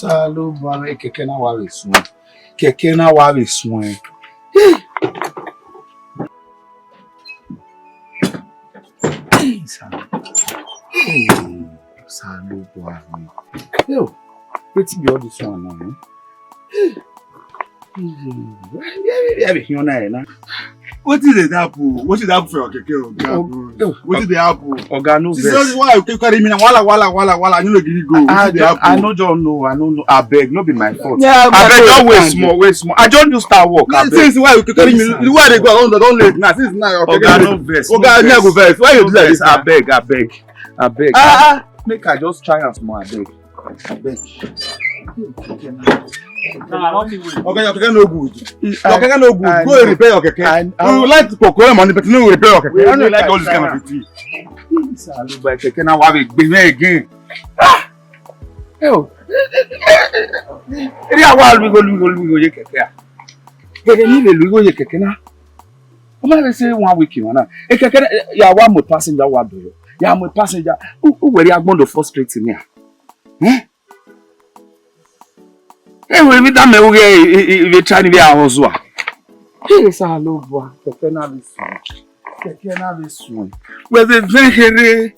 Salo bare keke na wa resun. Keke na wa resun. Salo bare. Yo, wetin be all this one now? What is the apple? What is the apple for your keke? What is the apple? Oga no vex. This is why you carry me now. Wala. You know give go. I no don't know. I don't know. I beg, no be my fault. Yeah, I beg, don't wait small. I don't do start work. Since why you carry me? Why they go? Don't late now. Since now. Oga no vex. Oga no go vex. Why you do like this? I beg. Make I just try and small. I beg. Okay, your keke no good. Your keke no good. Go and repair your keke. We would like to procure money, but no repair your keke. I don't like all this kind of thing. Salo bare keke na wa be me again. Yo. Eri awa we go ye keke. Keke ni le go ye keke na. O ma be say 1 week na. E keke ya wa mo passenger wa do yo. Ya mo passenger. Who were Agbon to frustrate me? We be that me we try to be a hustle. Hey, Salo boy, keke na be sun. Where the very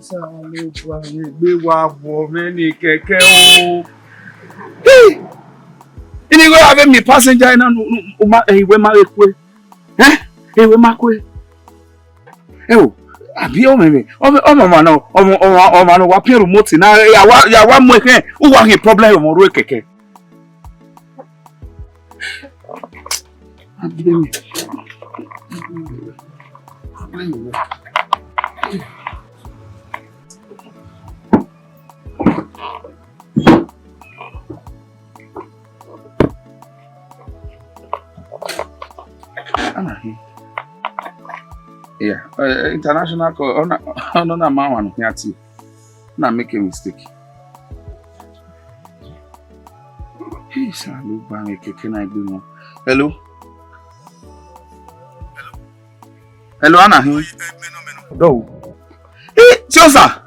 Salo boy, we wa bo many keke o. Hey, ini go have me passenger na we ma ekwe. We ma kwe. Abi o meme o ma no wa pin remote na ya wa mo eke o wa hin problem o mo ro keke abi me yeah, international call. No, man, one here too. Not make a mistake. Hey, Salo bare keke na igbe mo. Hello. Hello, Anna. No. Hey, Chosa.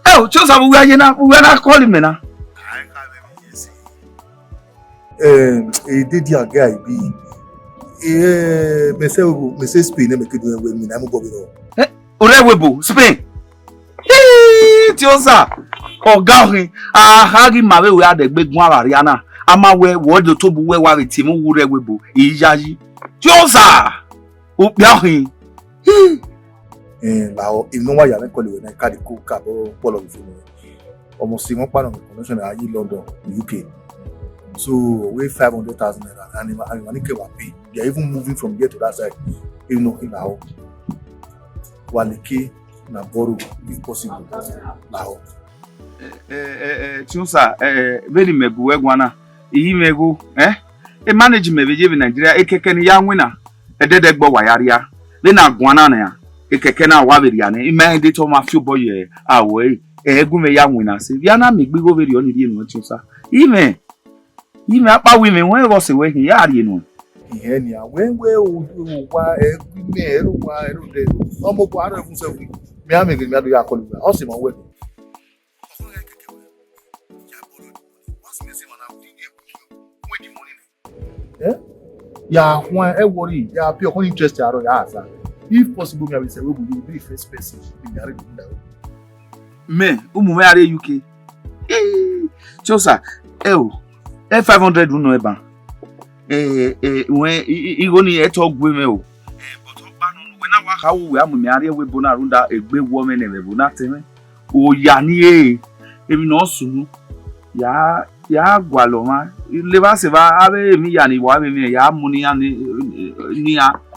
Oh, Chosa, we are not calling me now. He did your guy be. Me say Spain me ke do we mi na mo bo bi no. Orewebo Spain. Chosa. Oga ohin ahagi mawe we adegbegun arariana. Ama we wodo to bu we wa reti mu Orewebo iyayi. Chosa. Opia ohin. Lawo inu wa ya me call we na card ko ka bo polo bi fun. Omo si won pa no connection na yi London, UK. So we 500,000 naira and money came and pay. They are even moving from here to that side. You know, now, Waliki na borrow if possible. Now, Chosa, very megu egwana. Megu, a management in Nigeria, a keken young winner, a Degbueyi area. Then a guanana, a kekena wabiriane, immediate to my few boy away, a gume young winner. Say, Yana make big over the only deal with Chosa. Even apa women when was away here, you know. Ihenia, when we wa me wa de. Omo ko ara fun se wi. Me am me do ya call. O se mo we. Ya when e worry, ya pay on interest aro ya asa. If possible me will say we will be first person in the area. Me, umu me are UK. Chosa, 500 no eba. When igoni eto gweme o. But oba no when na wa ka wo we am me are we bona runda egbe woman e be na teme. O ya ni emi no sunu. Ya gwaloma. Le ba se ba abe mi ya ni wa be mi ya mu ni ya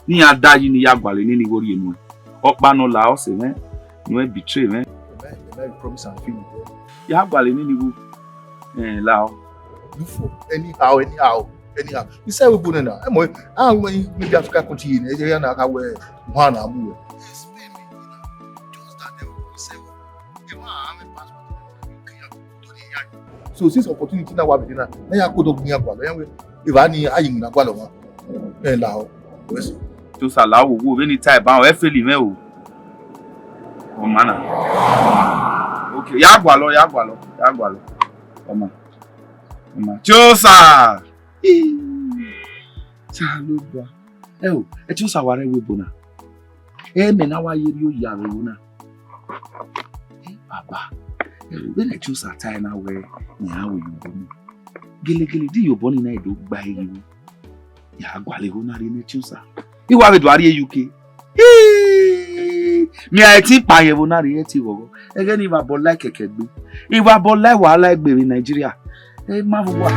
ni adaji ni ya gwale ni wori enu. Opa no la o se me. No betray me. The promise and feel. Ya gwale ni wu. La o. Look for anyhow. You say we put in now. Maybe Africa continue. Area na ka we one amu. Just that we say we want am passport. So since opportunity na wa be na ya ko do gbin agba lo yan we if ani ayin na agba lo won. La o. To salawo wo be ni type ba o e feli me o. O mana. Okay, yagwalo. Oma. Chosa. Chaluba. Chosa ware webona. Me na wa yeri o ya wona. Baba. When Chosa tie na we nya we you. Gele di yo boni na edo gba iri. Ya gwale ho na ri ne Chosa. Iwa we do ari UK. Mi a ti pa yewo na ri ti gogo. Ege ni ba bola keke gbe. Iwa bola wahala egbe in Nigeria. Ma wo wa.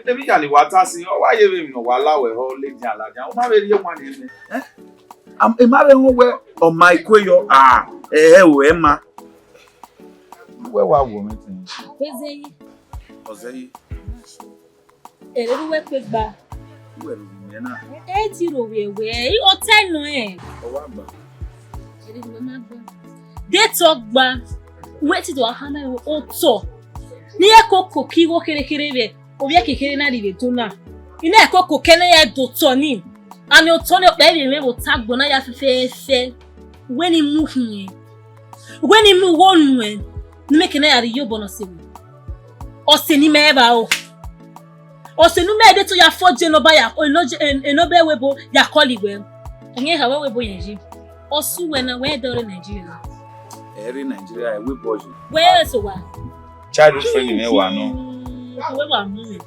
Ebi ya le wata si o wa ye me no wa lawe ho le jan alaja o ma be ri wan ni e ma be ho we o my kweyo o e ma we wa wo me tin ozeyi ere we pe gba we ru mi na e ti ro we o tenu o wa gba ere we ma gba de to gba we ti do ha na o to ni e koko ki wo kere be Obia kekere na rive tona. Ina ekoko kene ya dotoni. Ani otoni ope we tagbo na ya fefe. Weni mu hin. Weni mu wonu en. Ni make na ya riyo bono sewu. Ose ni meba o. Ose nu me de to ya foje no ba ya eno be webo ya koliwe. Onye ha webo yenji. Osu we na we dore Nigeria. Eri Nigeria we boju. Where so wa? Child friend me wa no. We wa mu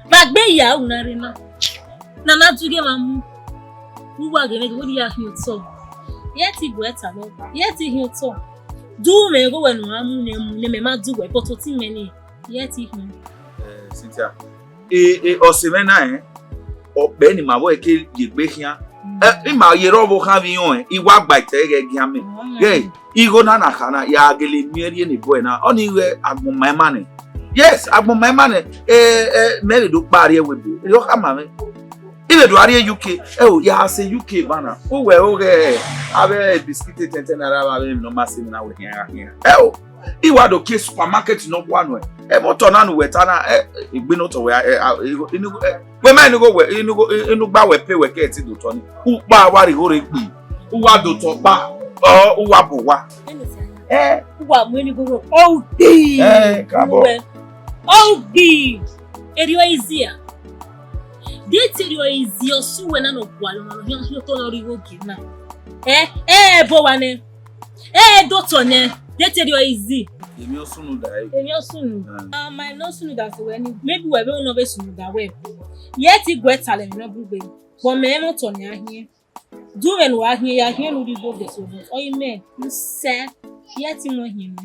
bagbe ya unare na na tuge ma mu wa gene go ya hi oto yeti go eta lo yeti hi oto du me go wenu amu ne me ma du we but oti me ni yeti hi Cynthia osimena ope ni ma wo eke yegbe hian ma yero bo kan vi yon iwa gba ite gian me igo na kana ya gele mieri ni boy na oni we agbon my man. Yes, Agbon my man Mary do pari webo. You come me. If do are UK, ya say UK bana. O we ave biscuit 10 naira ave no massive na we here. Iwa do ke supermarket no one way. Motor na no wetana Igbino to we man go we inu gba we pay we get do to ni. Upa wa ri hore gbi. Uwa do to ba. Uwa bo wa. Uwa mo ni go oh kabo. Ogi eriwa izia date eriwa izia suwe na no kwalo no hiyo to no riwo gina bo wane doctor ne date eriwa izi emi osunu my no sunu da so any maybe we no be sunu da we yet igweta le no bugbe bo me mo to ni ahie do when wa ahie ya ahie no riwo de so oyin me se yet mo him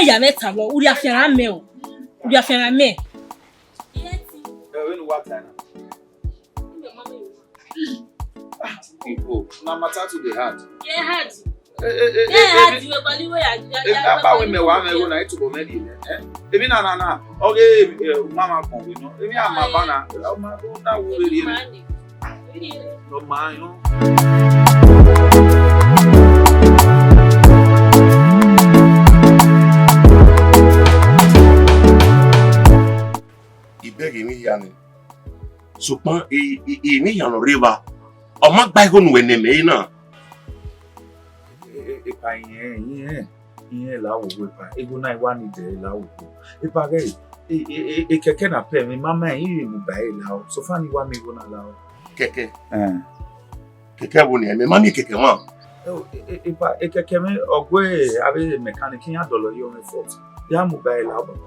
ya meta lo uri afiara me o uri afiara me yeti when what time people na matter to the heart hard we bali we ya ba we me wa me go na itu go me di ebi na okay mama kon we no ebi ama ba na o ma do na wo ri no ma yo Ibegi ni yani. Supan ni yano river. O ma gba iho nu eneme na. Pa yen la wo we pa. Ego na iwa ni de la wo. Pa ge keke na pe mi mama yin mu ba e la o. So fa ni wa mi go na la o. Keke. Keke wo ni me ma ni keke ma. Pa keke me ogwe ave mechanic yan dolo yo me fault. Ya mu ba e la o.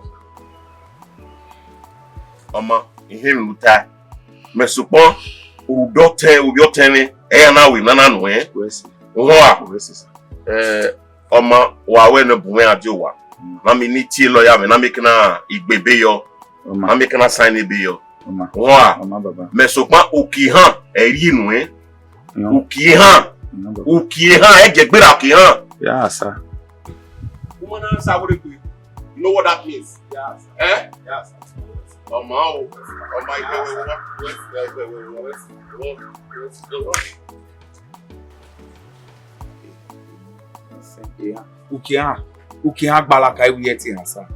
Oma Ihenruwa me support ubi ni na we na no Oma wa we no buwe ajowa na me ni ti lawyer me na make na igbebe yo na make na sign be yo Oma baba me support Okihan eri nu Okihan ejegbera Okihan yeah sir woman answer what you know what that means yes eh yes Ukiha gbalaka iwu yeti hasa.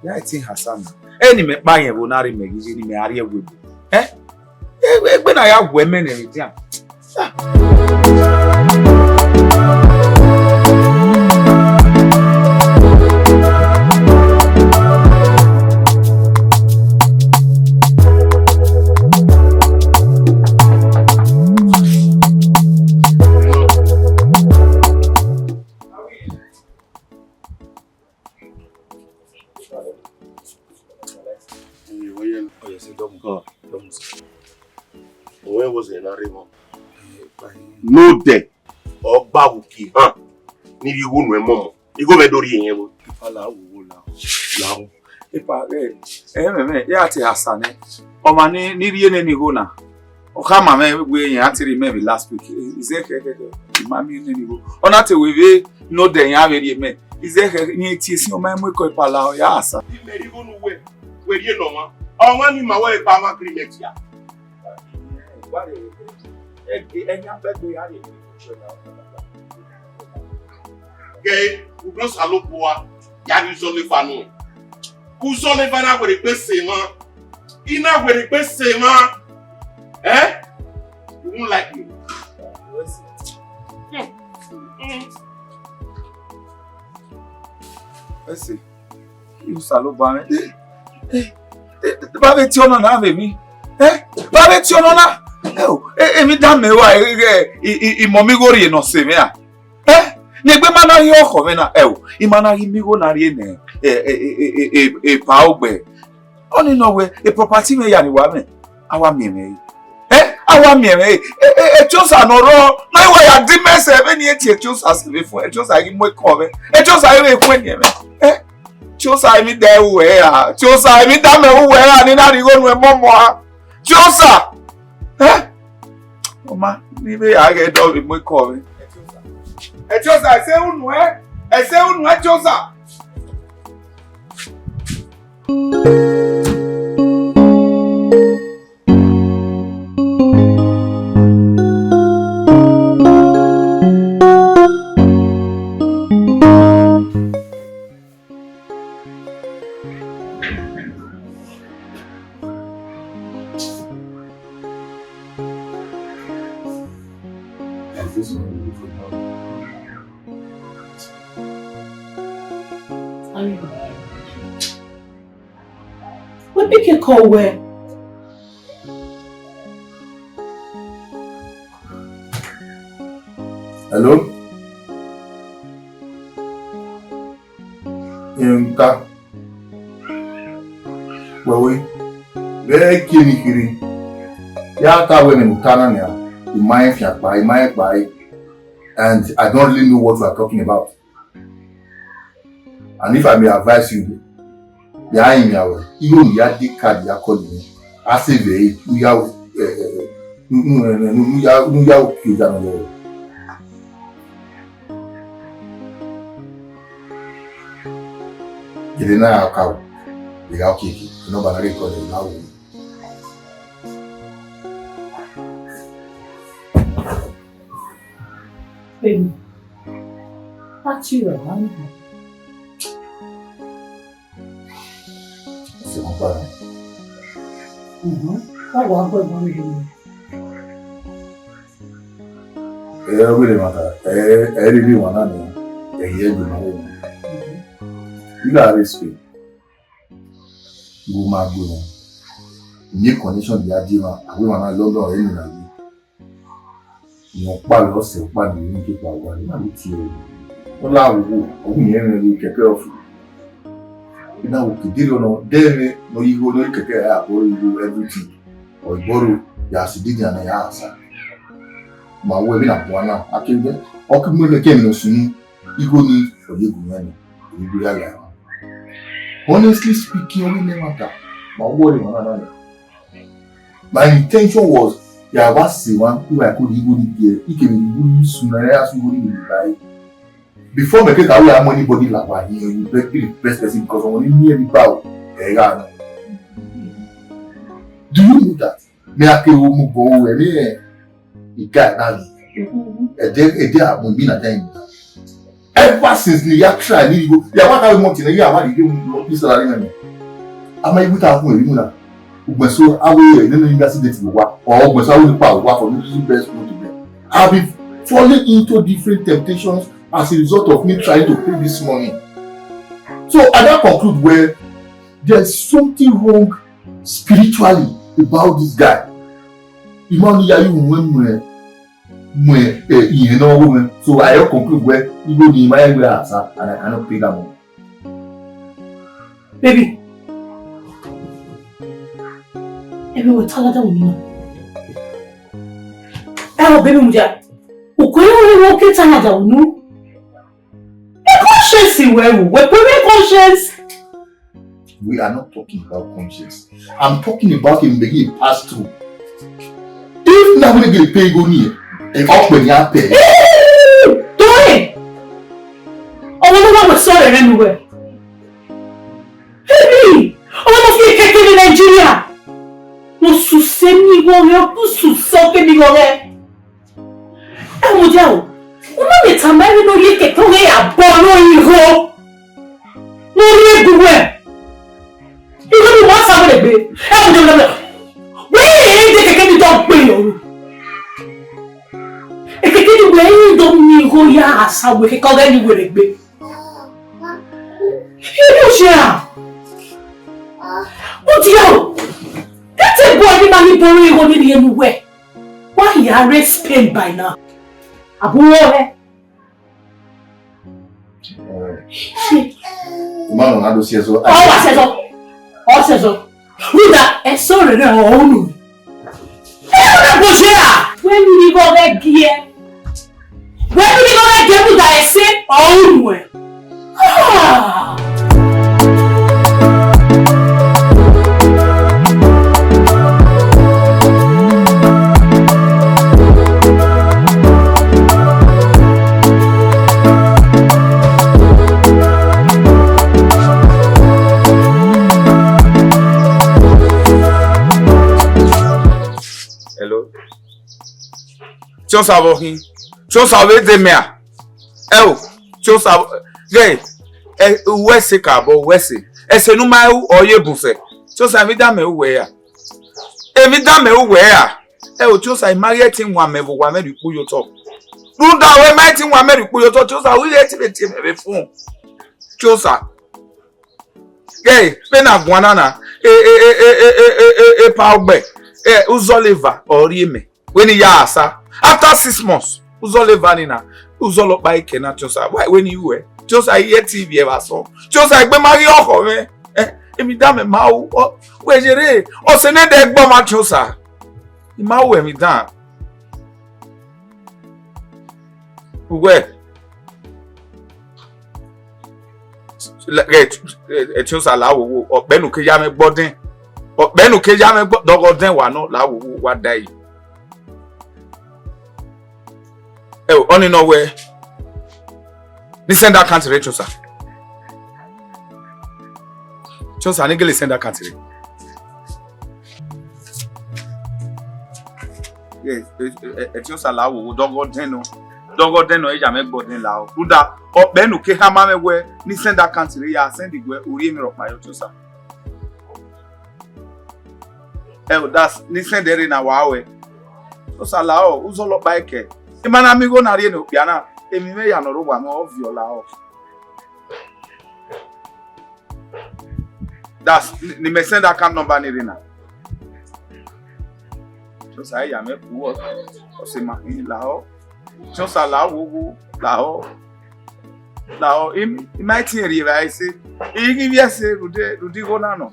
Ya eti hasa na. Eni me pa yen bonari megiji ni me ari egwebo. Egbe na ya gwe mene ni dia. Where was it? No there. Or Babuki, huh? Need you won't remember. You go by Dori him. Yati Hasane. Omani Nidian Niguna. Okama me actually maybe last week. Is there Mammy Nigo? Or not we no day I me. Is there any tears no man we could allow Yasa? You may go away. Where you know, I want him away by my clinic. Okay, we don't allow poor. You usually fanu. Usually fanu with the best man. Ina with the best man. Eh? You won't like me. Let's see. You salo ba me. Ba be ti ona na be mi. Ba be ti ona na. Emi da me wa imomi gori no se me a. Negbe mana hi oko me na imana hi mi go na ri ne pa ogbe. Oni no we property me ya ni wa me. Awa mi me. Awa mi me. Chosa no ro na wa ya di mese be ni eti chosa se be fun. Chosa gi mo ko me. Chosa we fun ni me. Chosa mi da we a. Chosa mi da me we a ni na ri go nu e momo a. Chosa Oma, nibe age do bi mo ko mi. Chosa, se unu Chosa. What make you call where? Hello? Nka. Wewe. Be kiri. Ya ka we me kana na. Imai fiakpa. And I don't really know what we are talking about. And if I may advise you, behind me, even the ID card you are calling me, I say we are Baby, that's you around her. C'est mon père. That one boy wanted you. Really matter. Really want to hear you. You got respect. You might go. New condition the idea. We want to love or any. Mon pas là c'est pas de l'unique qui parle de l'amitié. On l'a vu, on y est venu quelque chose. Il n'a aucun dire non, dès no ego no quelque à pour you everything. Or borrow ya se dit na ya ça. Ma we bi na bwana akende. O ku mo le kem no sunu. Ego ni oyegu mani. Ni bi ya ya. Honestly speaking, only never that. My worry man. My intention was ya wasi one if I could even get it can be sooner as you would buy before me take away anybody like why you be the best person because when you near the bow Do you know that? Me ake omo bo ere e guy na ever since the year try ni go ya wa ka we month na ya wa dey this salary na me ama ibu ta fún eri mu na ugbeso awe nínú university wa or ugbeso awe pa wa for using best school to be. I've been falling into different temptations as a result of me trying to pay this money. So I don't conclude where there's something wrong spiritually about this guy. Imani ya you woman. So I don't conclude where you go in my way and I cannot pay that money. Baby. Baby, we're talking about me. Oh, baby, Muja. We're conscience, we're conscience. We are not talking about conscience. I'm talking about him making it pass through. If now we get pay go near, and up when you pay. Do it. Oh, no one was sorry anywhere. Baby, oh, no, you in Nigeria. No, susemi go, no, susemi go. Muja, una me tamari no ye ke toge abono iho. No ye duwe. Iho ni wa sabe be. Muja. We dey keke ni don pe yo. E keke ni we don ni go ya asawe ke ko ga ni we regbe. Iho share. Muja. That's a boy ni mani boro iho ni anywhere. Why you are Spain by now? Aburo he. Mano na do sezo. O sezo. Ruda e sore na onu. Na bojea. When you go back here. When you go back here Ruda e se onu e. Ah. Tio savo hin. Tio savo de mea. Tio savo. Gay. Wese kabo wese. Ese no mai oye buse. Tio sa mi da me uwe ya. Mi da me uwe ya. Tio sa marry tin wa me wa me ripu yo to. Runda we mai tin wa me ripu yo to. Tio sa we ti me fun. Tio sa. Gay, pe na gwana na. Pa ogbe. Uzoliva ori me. When ya asa. After 6 months, Uzoleva na Uzolopa ike na Chosa. Why when you were? Chosa hear TV ever so. Chosa egbe mari oko me. Emi da me ma o. We jere. O se ne Degbueyi ma Chosa. Ma o emi da. We. Chosa la wo. Benu ke ya me gbodin. Benu ke ya me dogodin wa no la wo wa dai. On in nowhere. Listen that country, Chosa. Chosa, nigga, listen that country. Yes, Chosa la wo dogo deno eja me gbodin la o. Ruda benu ke hama me we listen that country ya send the we ori mi ro pa yo Chosa. That's listen there na wa we. Chosa la o Uzolopa ike. Imana amigo na rie no piana emi me ya no ro wa no viola off. That's ni me send account number ni rena. So say ya me ku o se ma ni la o. So sa la wo la o. La o im might ri va ise. E give yes rudi go na no.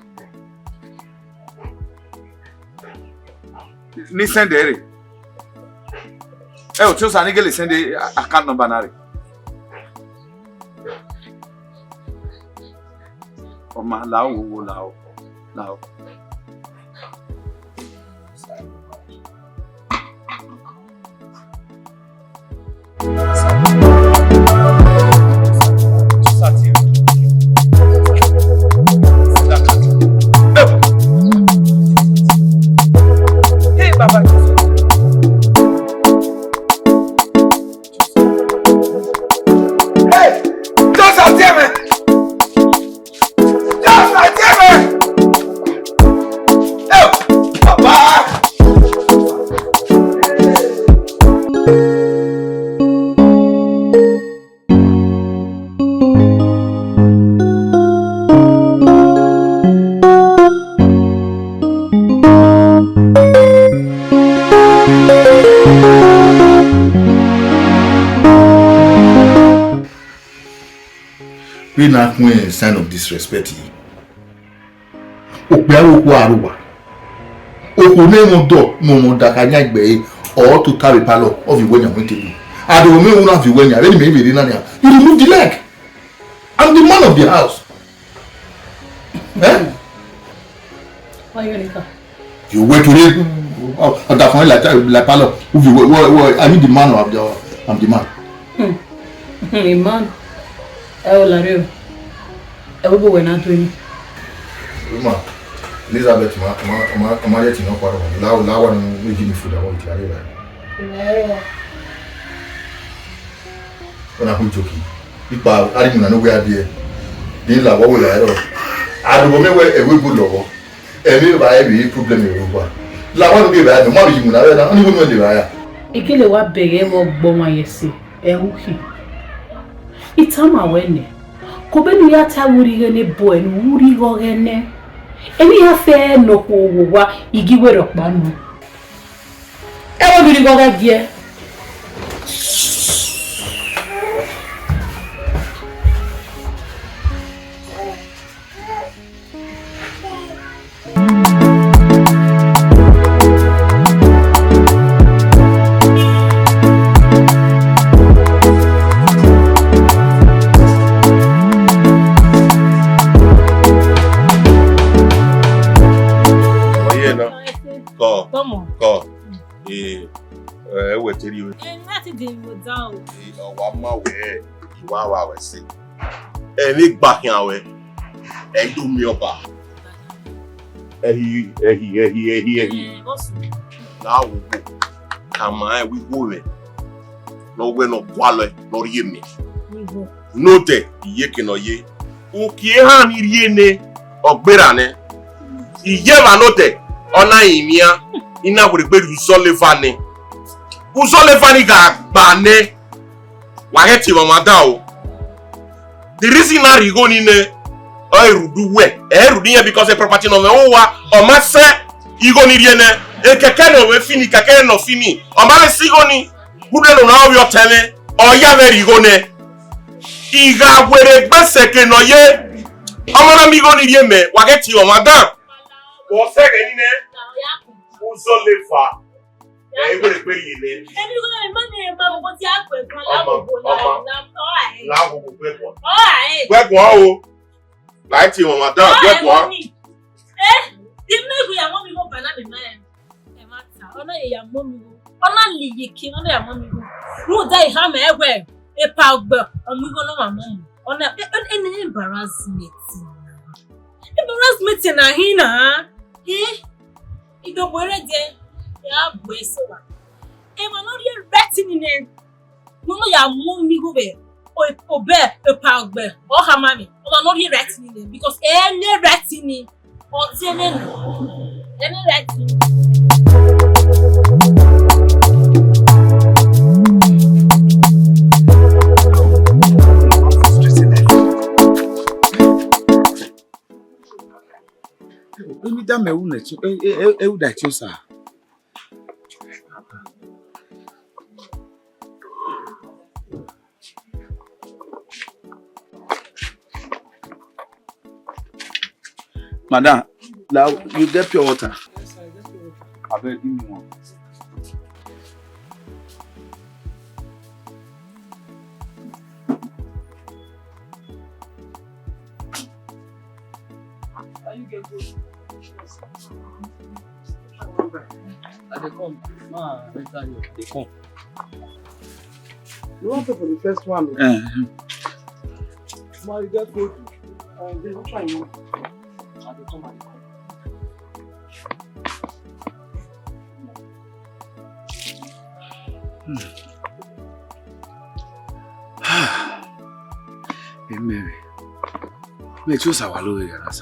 Ni send there. Chosa nigga send the account number na re. Oma lao. We not a sign of disrespect. Opiawo ko aruwa. Okune mo do no mo da kanya Egbininidun or to carry palo of the wenya table. I don't know one of the wenya. Let me be in. You remove the leg. I'm the man of the house. Eh? Why you gonna come? You wait to read. That point like palo. I mean the man of the. I'm the man. The man. Lario. Everybody went out doing. Uma, Elizabeth, I'm letting you know what I want. Now, when you give me food, I want to eat. When I'm joking, people are arguing and nowhere there. These are what we are. I don't know where a good lover. Every problem in Europa. La one be bad, the money you will not even when they are. Ikele wa bege wo gboma yesi. Ehuhi. Itama wene. Kobenu ya ta wuri gene boy wuri go gene. Emi ya fe no ko wa igiwe rokpa nu. Ewo biri go ga die. Any backing away, and do me up. Now, come on, we go in. No, we're not quality, nor ye me. No day, ye can or ye. Ukihan yene or berane. Iyeva note, ona imia, ina would be Uzolefani. Uzolefani ga bane. Waheti Mamadao. The reason now you go in do well, because the property no or massa, you go in a cacano will fini, cacano fini, or Marris, who don't know your telling, or Yaver you go ne. Iga were a baseke no ye. Amana mi go ni yeme, wageti o madam. Or second in there, Uzolefa. Every way in it. And you got money about what you have with Where go? Like you, madam, where go? Eh? Didn't know we are mommy go banana man. Honor your mommy. Honor Lee King, honor your mommy. Who die ham everywhere? A powder, and we go no my mom. Honor any embarrassment. Embarrassment in a hina, eh? You don't worry, dear. Ya bwesowa. Ema no ye retting in it. No ya mommy go be. O be e pa ogbe. O ha mami. O no ye retting in it because any retting in o tene no. Any retting. Emi da me wu na chi. E da chi sa. Madam, now you get pure water. Yes, I get pure water. I beg, give me one. How you get good? Yes. They come. Ma, they come. You want to pay for the first one? Ma, you get good. They don't try more. They come and they come. Hey Mary, me choose our lawyer and us.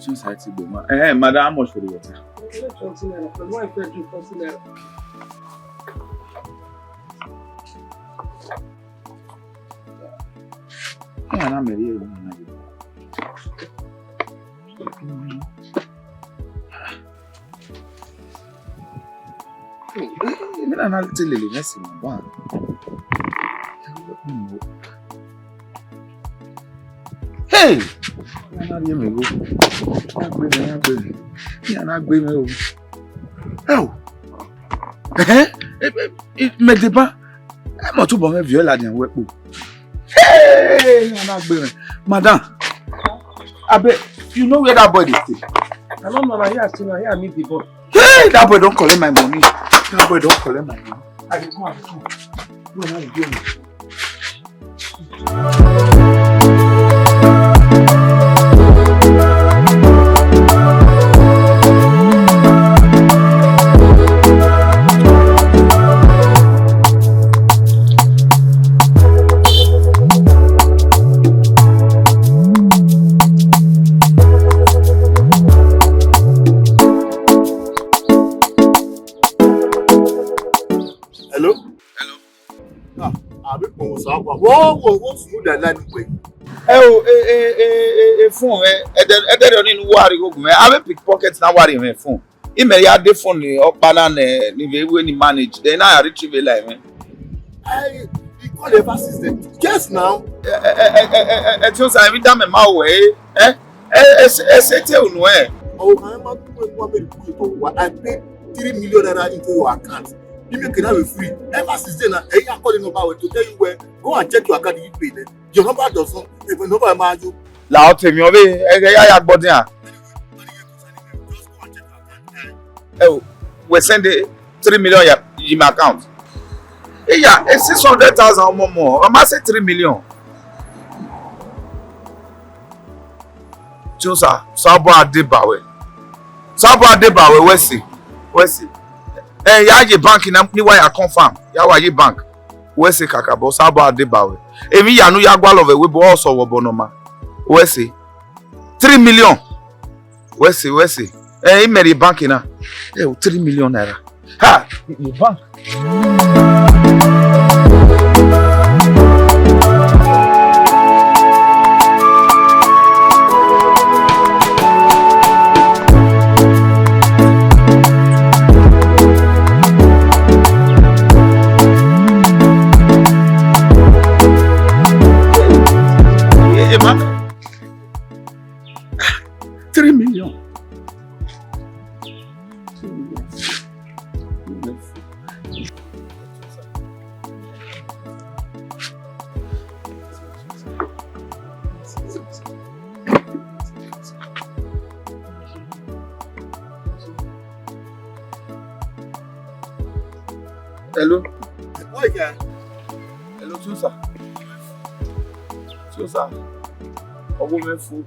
Choose I to go. Hey, madam, how much for the water? Let's continue. Why if you continue? Yeah, I'm Mary. I'm not telling you, let's see my one. Hey! Not hear me go. Not going me. Oh. Me deba. I'm not too bon viola den wepo. Hey! Not going. Madam. Abe, you know where that boy is stay? I don't know. Here, still here. Meet the boy. Hey! That boy don't collect my money. That boy don't collect my money. I dey come. Go now, go. What's good that way? Phone, nínú wari go me. I pickpocket na wari me phone. Email ya de phone ni opana ni we ni manage. Then I retrieve like me. You call the assistant. Just now. Just I every time my way. Unu Oh, I paid 3 million naira into your account. You make it have free. Ever since then, I calling about to tell you where. Go and check your account. You pay it. Your number does not. Even number amount you. La tell me obe Agbon dia. Oh, we send 3 million in my account. Yeah, 600,000 or more. I must say 3 million. Chosa, Sabo Adebawe, we see. Ya ye bank in ni why I confirm. Ya wa ye bank. We see kakabo Sabo Adebawe. Emi yanu ya gwa love we bo also wo bonoma. We see 3 million. We see. Imeri bank na. 3 million naira. Ha, the bank. Hello. Hello, Susa. Ogo me fu.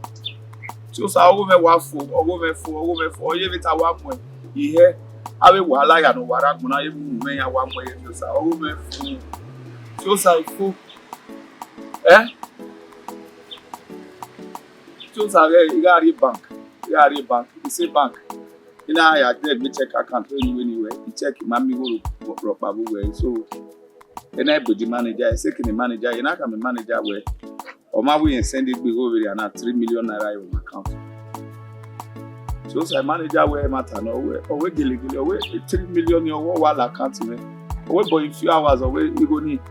Susa, ogo me wa fu. Oye vita wa mo. Ihe. Awe wahala ya no wara guna ye mu me ya wa mo ye Susa. Ogo me fu. Susa fu. Susa you got bank. You say bank. You know, I did me check account anywhere. You check mommy go proper way. So, and I put the manager. I say, "Can the manager? You know, I'm a manager where, or my way and send it big over there. Now 3 million naira on my account." So, say manager where matter no where. Or we gilly away 3 million your wall account me. Away for a few hours away we go need.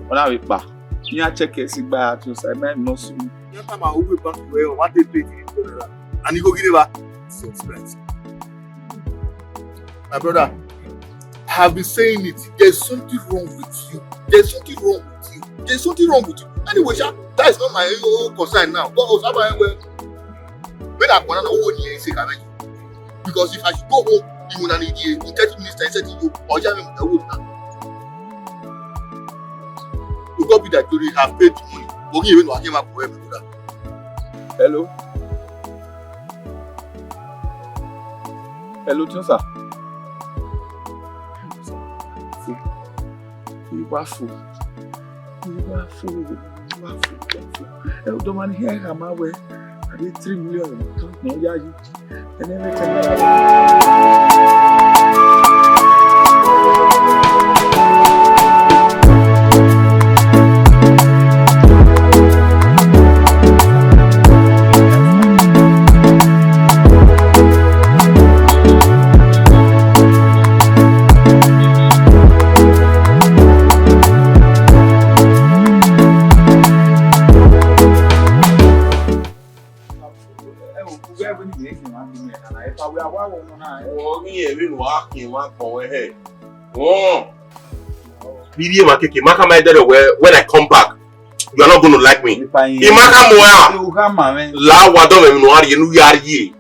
On our back. You check it. See by to say, "Man, no soon." You time I will back where what they pay and you go give it back. Suspense. My brother, I have been saying it. There's something wrong with you. Anyway, that is not my own concern now. When I want to know what you say, because if I should go home, you will need in 30 minutes. I said to you, or you will be that you have paid the money. Okay, even though I came up with brother. Hello, Chosa. You are full. The man here, I'm away. I did 3 million. No, yeah, and everything. If I were one, Oh, me, even walking one for ahead. Oh, Bibi Makeke, Maka my dad, when I come back, you are not going to like me. Imaka Moya, La Wadom, no, you are ye.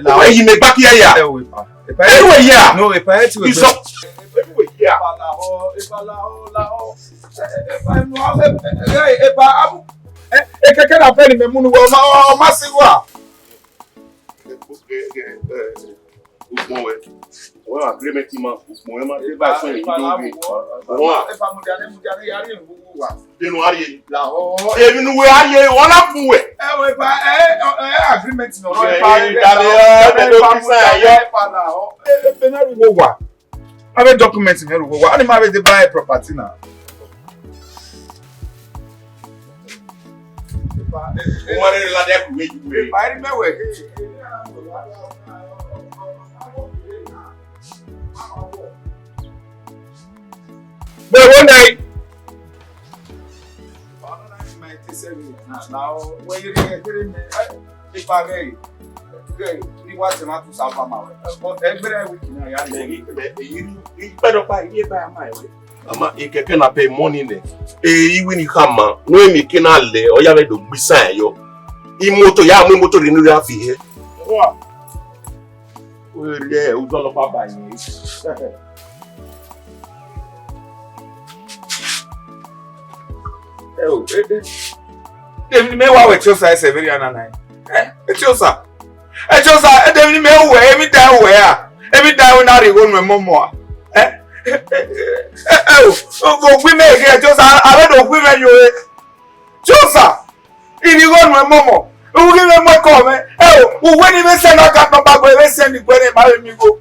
Why you make back here? Anyway, yeah. No, if I had to, it's up. Anyway, yeah. Well, agreement team, Moema, if I saw it, then what are you? Even where are you? One up to it. Agreement. I have documents in Enunice. I have to buy property now. But one night, now when you if I get you want to not to solve my but every week you better buy here by my way. Ama ikeke na pay money ne. Iwe ni kama no me kina le o ya be do gbisan yo. Imoto ya mu moto rinu ya fi he. Wa. O re o do lo pa ba yin. Devini me wa we chosa ese very anana. Chosa. Chosa devini me we every time we are. Every time we na re go no momo. Oh, we make it chosa. I don't women you. Chosa. If you go no momo. Who give me more comment? Oh, when you send out that number we send it when marry me go.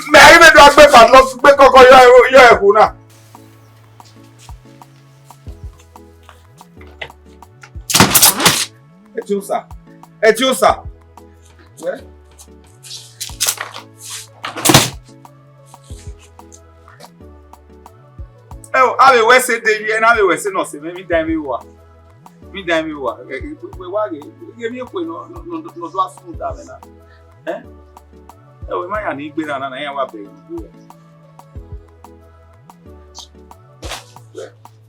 Me I even do aspect for love be koko yo eku na. Etiosa. Where? Oh, I will say David and I will say no. Maybe time we were. Me time we were. We were. Give me a point. No, do smooth that na. Oh, we might need better than I am.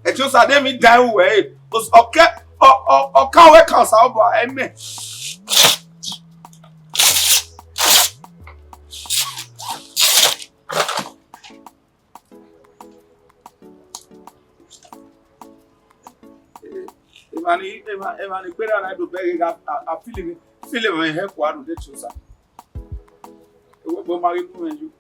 Etiosa, dem me time we. Was okay. Oh, can't we counsel about me? Ebony, better than I do beg. I feeling my head quite to choose. We'll marry you.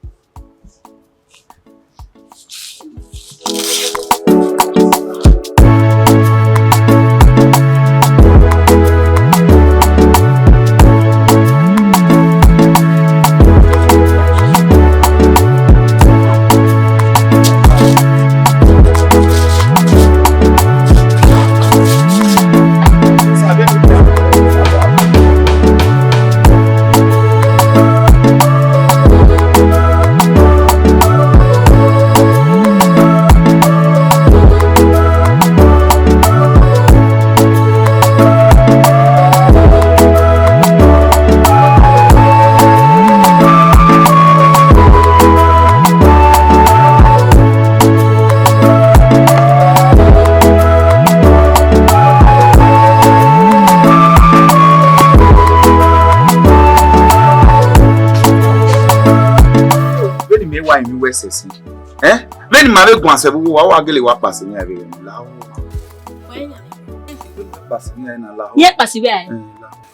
When Marris wants to go, I will go passing every now. Yet, Pasiwe,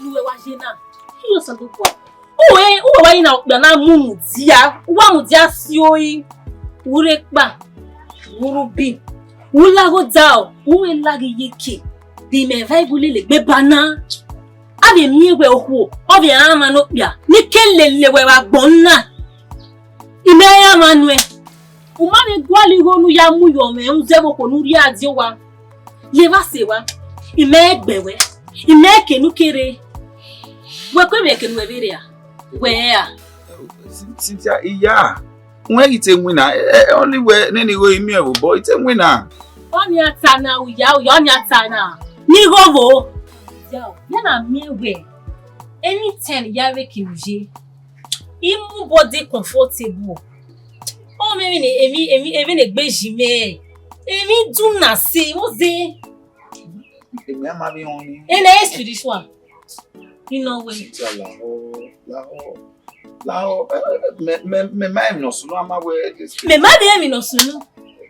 you were watching now. He was a good one. Oh, why now? The Namu, Zia, one just you, Urekba, Urubi, Ulago Dow, Uelagi Yiki, the Mevaguli, Bebana. I be near where who, Oviahon Opia, Nikel Bona. Imaya manwe. Umane gwali honu ya muyo me unzebo konuri adziwa. Yeva sewa. Imegbewe. Imeke nukere. Wekwebe kenwebere ya. Where? Cynthia iya. When it's a winner, only way anyway Ihenvbo, but it's a winner. Onya tana uya, onya tana. Ni govo. Yeah, na me way. Anytime yare kinuje. Imu body comfortable. Oh, maybe ne gbeji me. Emi do na say, what's it? And I spiritual. You know way. Lao, me mai no sunu ama we. Me ma de mi no sunu.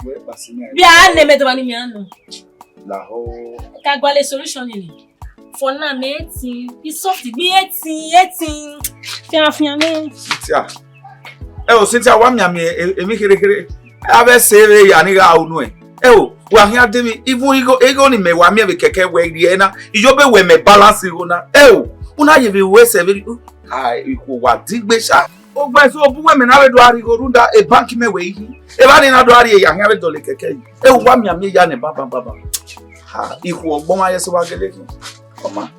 We pasini. Bia na me do bani mi anu. Lao. Ka gbale solution ni. For now me etin, e soft bi etin. Fian me. Tia. O Cynthia wa mi ami emi kere. Ave save ya ni ga unu e. Wa hia de mi even ego ni me wa mi be keke we ri na. Ijobe we me balance ro na. Una ye be we save iko wa digbe sha. O gba so bu we me na we do ari go runda e bank me we yi. E ba ni na do ari ya hia be dole keke yi. Wa mi ami ya ne baba. Ha, iko ogbon aye so wa gele ki. Oma.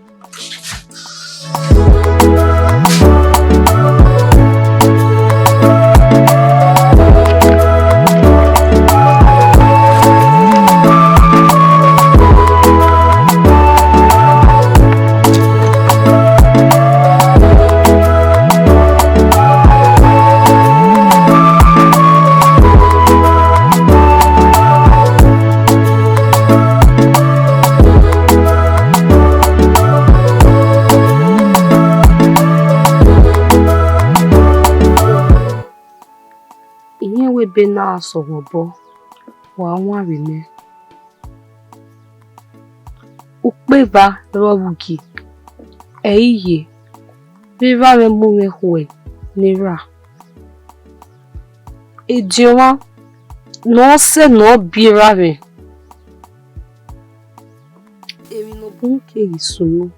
Be na asogobo wa won reme upeba robuki eiye biva me mu me hwe nira ejiwa no se no bira me emi no bunke isunu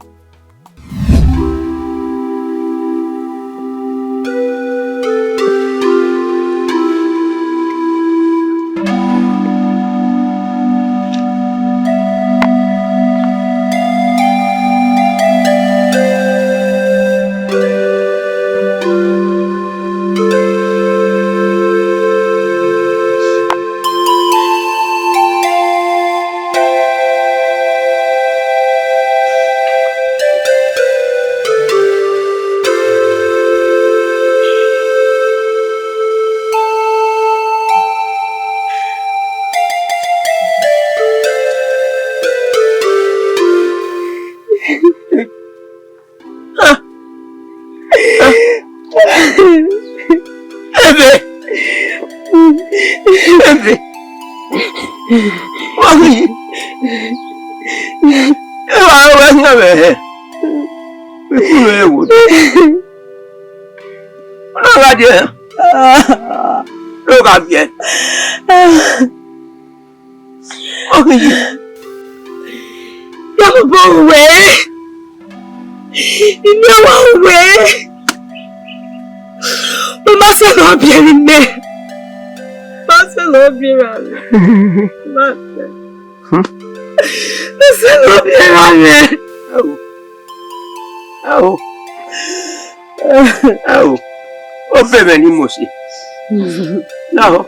Look at me. You're way. In your own way. We must not be in there. Must not be around. Must not be around there. Oh. Oh, baby, ni mosi. No.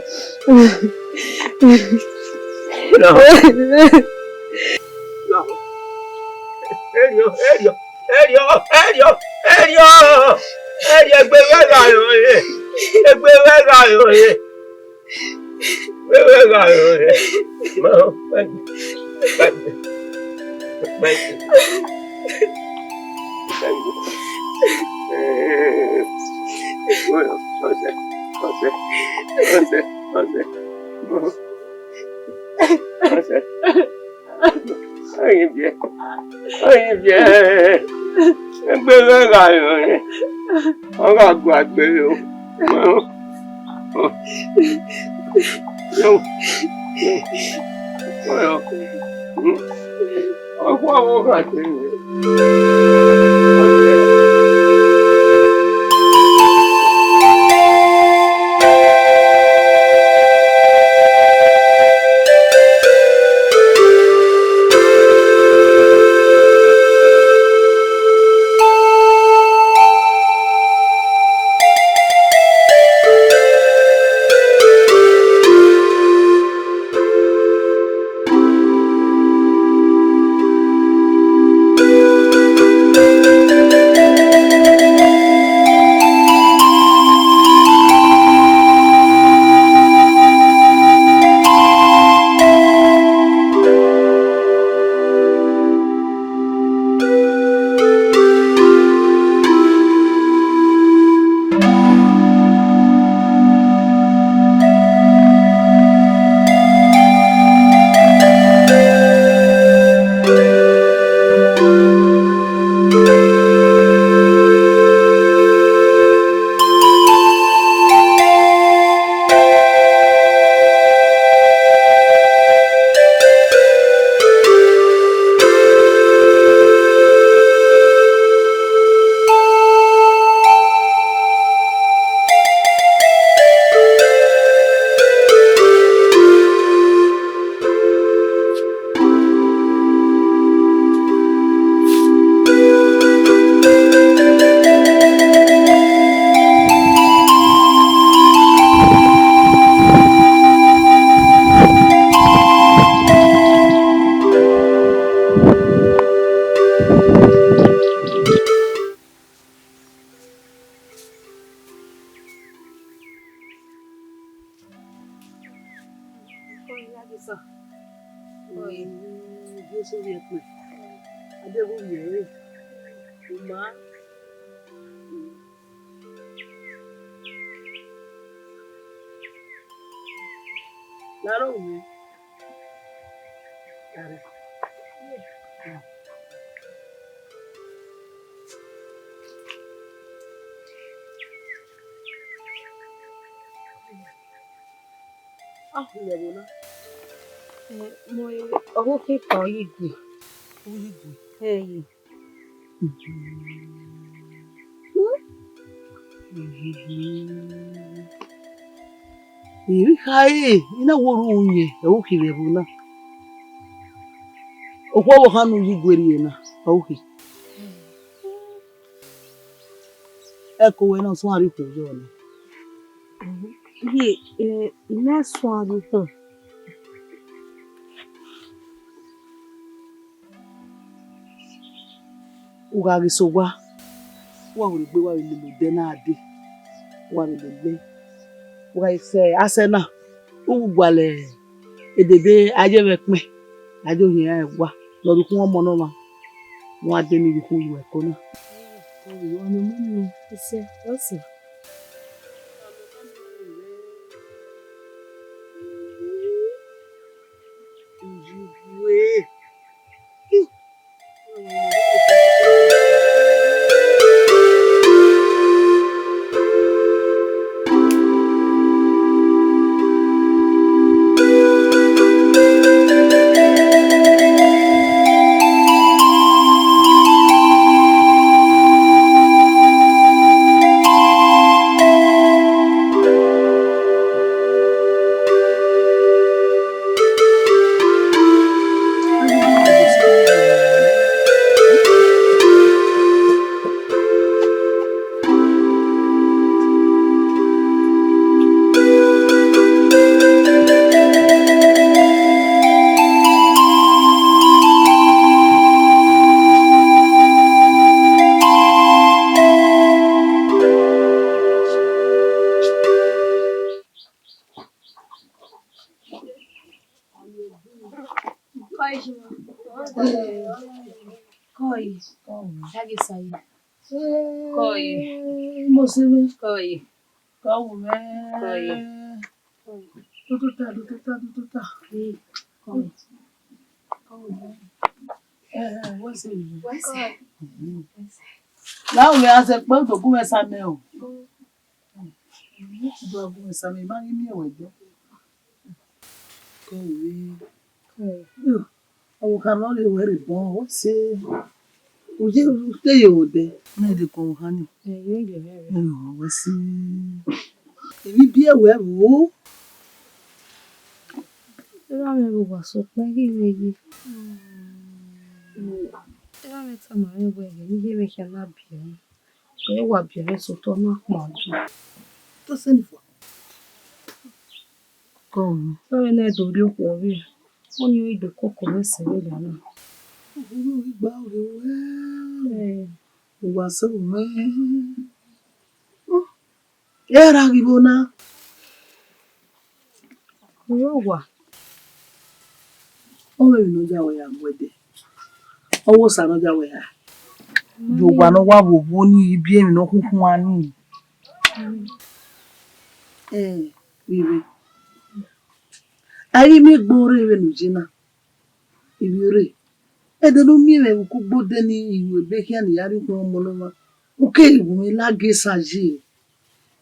Okay, for Igwe. Hey. Iri kai ina woru unye ukire buna. Okwo hanu yigweri na oki. Eko we na so ari ko jo na. Ye, ina swali fun. Ugari sogwa. Wa ori gbe wa ile lo de na ade. Wa ile le. Wa ise asena. Ugwale edede ajewekpe. Ajo yen egwa. Lodun kun omo na ma. Wọ́n á dé níbi fún ìwẹ̀ ẹ̀kọ́ náà. Ìwọ ni mú mi iṣẹ́ lọ́sìn. Now we are at the go as I know. Oh, cannot wear it. What's it? Would you stay over there? Lady Con Honey. Oh, what's it? If you be aware, who? I remember so plenty. I met some my way. You make a lab here. Go up here, so to knock my door. To send for. Go. So, I do look over. When you eat the cocoa, I say, no. We bow the well. Was so man. Yeah, Ragibona. Rowa. Oh, we know that way I'm with it. Oh, what's another way? You want to walk with one, be no one. Baby. I make bore when Gina. If you read, I don't mean I could go then you will be here and Yari Monoma. Okay, we like Saji.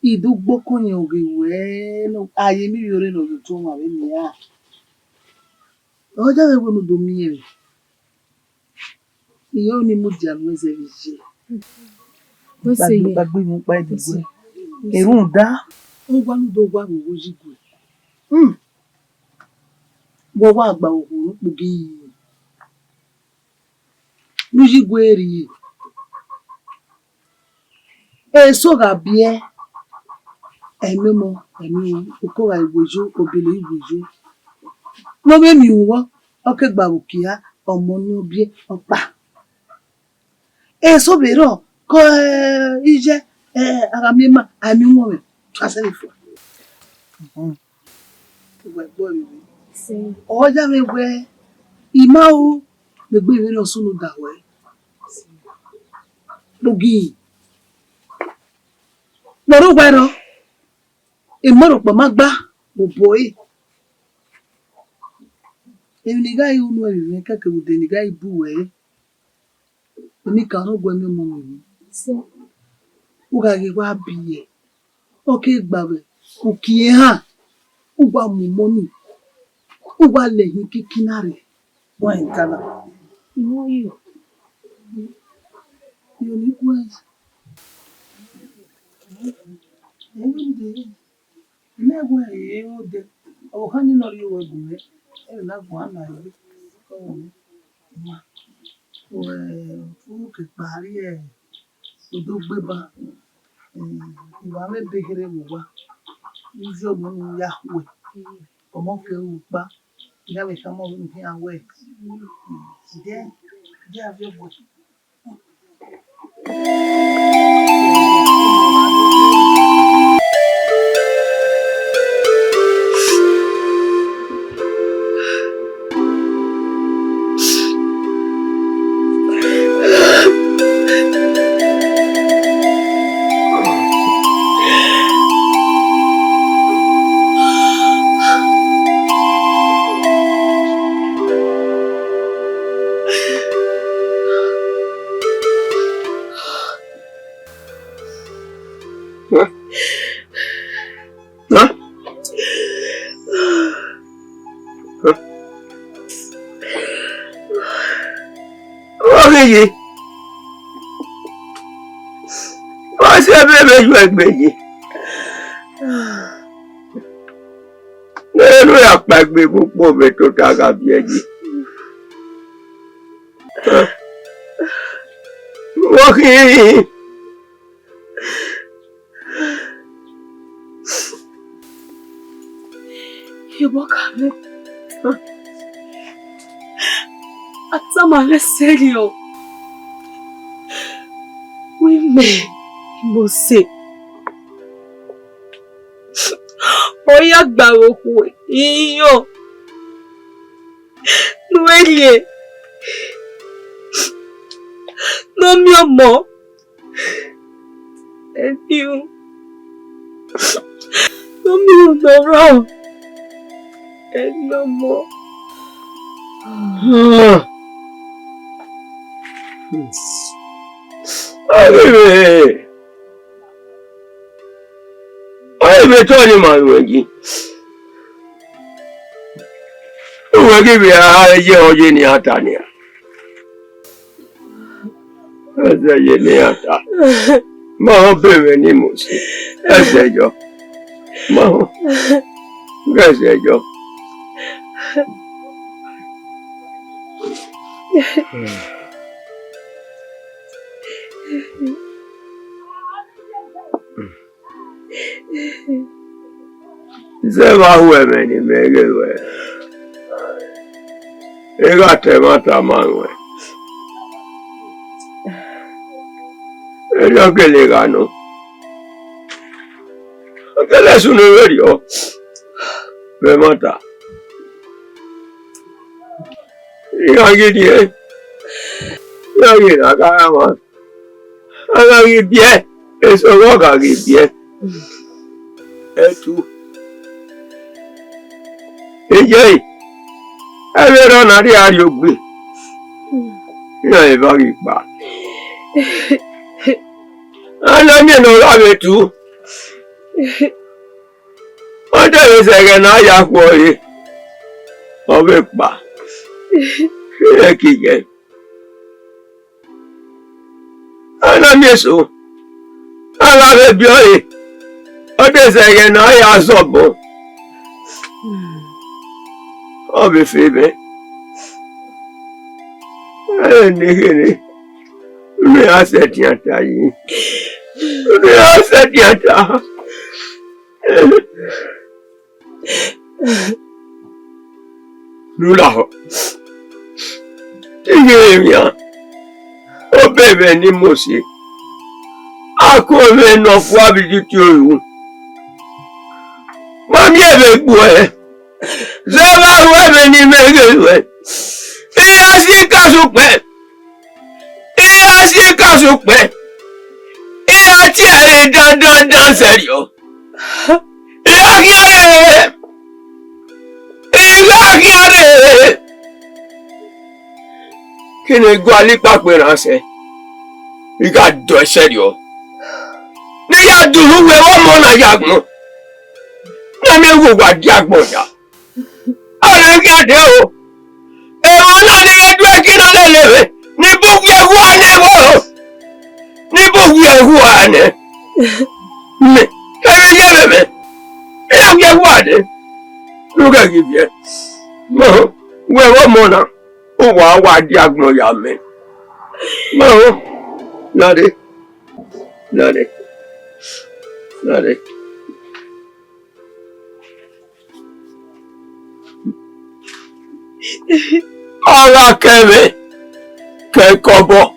You do book on your way. I am your in of the tomb of India. Oh, that I want to do me. The only Mujan was a vision. What's it? But we won't buy the way. A room da. Oh, one do one was good. Bo wa gba ohun pugi. Luji gweri. So ga bie. Ememo, okora igbojo, obele igbojo. No be mi wo, oke gba okia, omo ni obie, opa. So be ro, ko ije ara mi ma, ami mo me, twase ifo. We boy we. Say. Oja me we Imao megbe iwe no sunu dawe. Bogi. Loro wero. Imoro pa magba boboy. Enigai unu ewe ka ke bude nigai buwe. Ni kanu gwe mi mo mi. Uga ge wa biye. Oke gbawe. Ukiye ha. Uba mu money. Uba lehin kikinare. Wa entana. You need words. Never you the oh honey no you will do it. Not one like well, okay, barrier. You do beba. You are a big remover. Use your money Yahweh. Come on, Uba. You have a come over here and work. There, you have your voice. What's your baby? Egbininidun. No, I pack me book moment to talk about you. Okay. You walk up. Atama serio. Women must say. Oya gbaroku iyo. Nuelie. No mi omo. And you. No mi no and no more. I told you, my Reggie. You will give me a high Jenny Atania. As a Jenny Atta. Mamma, baby, Nimus. As a job. Mamma. As a job. Zeva women in Megaway. They got them at a man. They don't get Legano. Okay, let's do the radio. Remata. You can't get here. You get a car. I got you beer. It's a rock. I get beer. Two. Hey, I read on a radio. You're very bad. And I know it too. What is again? I have worry of it back. Again. And I'm so. I love a beauty. What is again? I have some. I'll be feeling. And again, we are setting a time. We are setting a time. Lula. Igbininidun. Oh, baby, Enunice. I come in of what you do. Mommy, Degbueyi. Zeva women in Megaway. si kasupe. Iya si kasupe. Iya ti are dan serio. Iya kiare. Iya kiare. Kini gwali pape ranse. Iga do serio. Ni ya duru we wo mo na yagbon. Na me wo wa di agbon ya. Are ga de o. E wona ni me do kina lelewe. Ni bu ye wa ne wo. Ni bu ye wa ne. Me. Ere ye me. E ye wa de. Look at you. No. We wo mo na. O wa di agbon ya me. No. Nade. Ara keme. Ke kobo.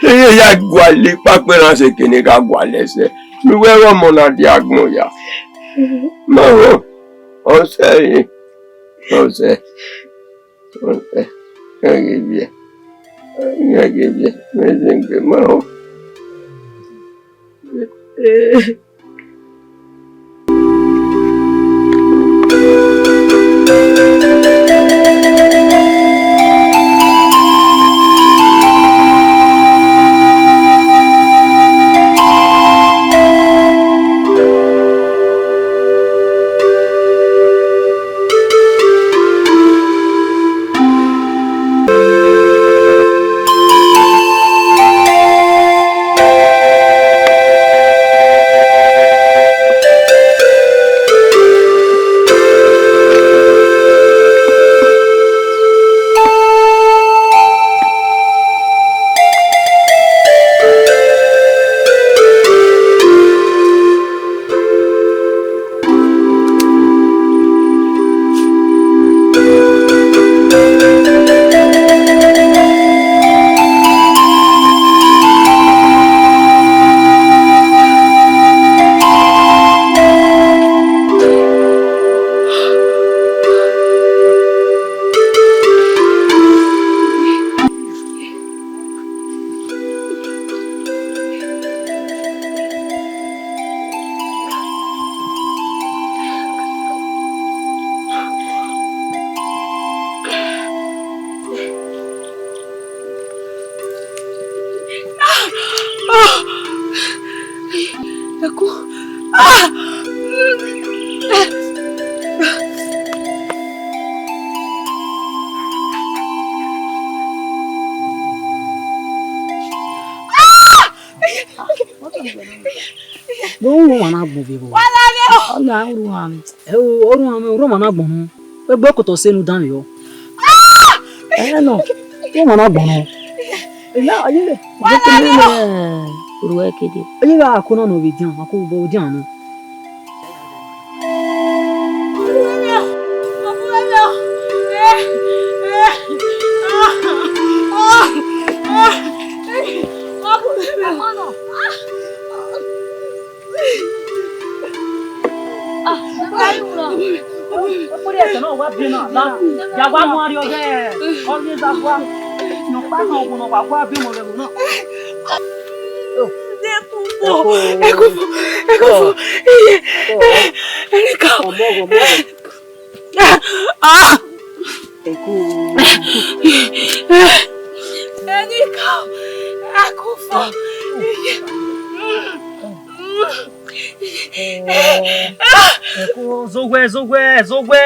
Iye ya gwale pape ranse kini ka gwale se. Mi we wo mo na di agbon ya. No. On se. Agibie. Me zinge ma. Omoragbon. We gbọ́ kòtò sẹ́nu dánù yọ. No. Omoragbon. Ìyá ayé rẹ̀. Uruwe kede. Ayé rẹ̀ àkóná nà òbí díàn, àkóbọ̀ òdí àná. Zogwe.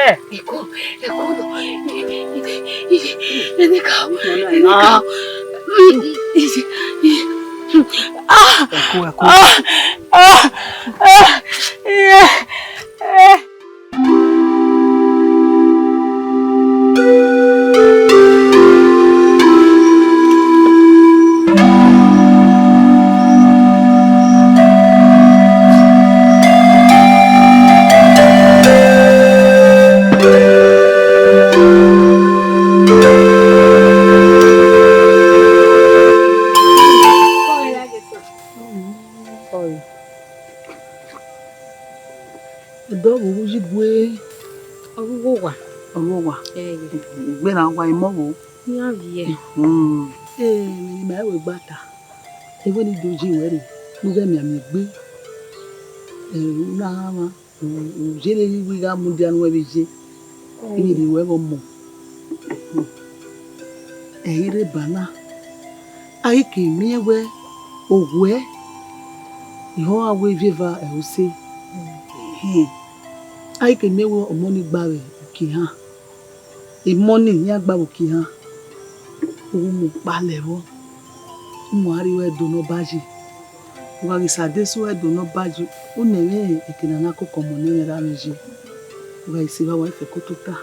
Gbé na wa imo. Ya vie. Mi ma we gbata. Ewe ni doji were. Mu ga mi ami gbe. Na ma. Je le wi ga mu dia no we je. Ibi di we mo. Ire bana. Ai ke mi we ogwe. Iho awe viva e o se. Ai ke mi we omoni gba we ki han. Imoni ni agba wo ki han. Owo mo pale wo. Mo ari we do no baji. Wa ri sade so we do no baji. O ne we ekina na kokko mo ne ra meji. Wa isi ba wa fe ko to ta.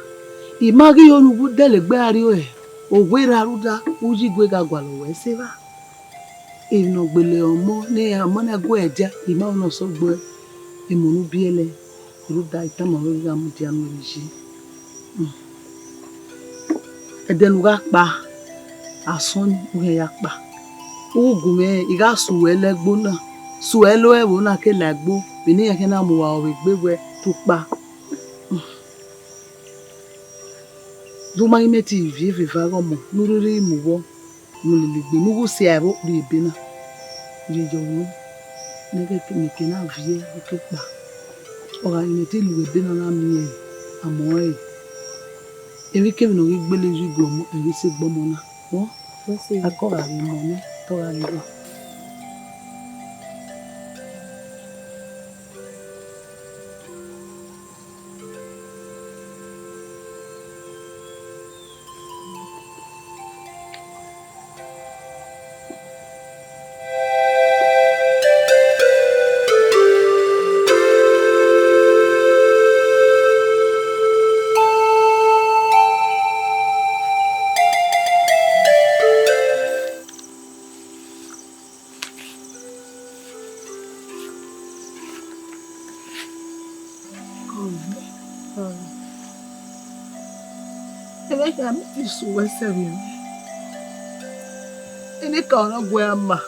Imagi yorubu dele gbe ari o e. Ogwe ra ruda uji gwe ga gwa lo we se ba. Ino gbele omo ne amo na gwe eja ima ono so gbe imunu biele ruda itamo we ga mu dia no meji. Edenu ga pa ason we ya pa ogun me iga suwe legbo na suwe lo e wo na ke legbo bi ni yen na mo wa o gbegbe tu pa do ma mi ti vie viva gomo nururi mu wo mo le gbe nu wo se aro ri ebe na je jo wo ne ke mi ke na vie o pa ora ni ti lu ebe na na mi e amo e Evi ke mi no ri gbele ju gomo eri se gbomo na wo akora ri mo ni to ra ri go Isso é sério. Ele cara guama.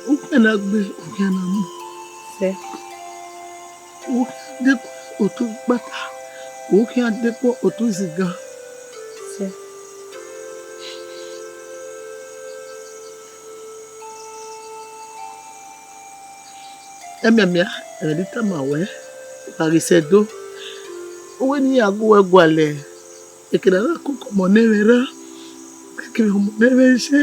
O que na gbe o que na mu. Certo. O de o tu bata. O que a depo o tu ziga. Certo. Minha, ele tá mal, é? Agharese do. Owe ni ago egwale ekira na koko mo nevera ekira mo neveshe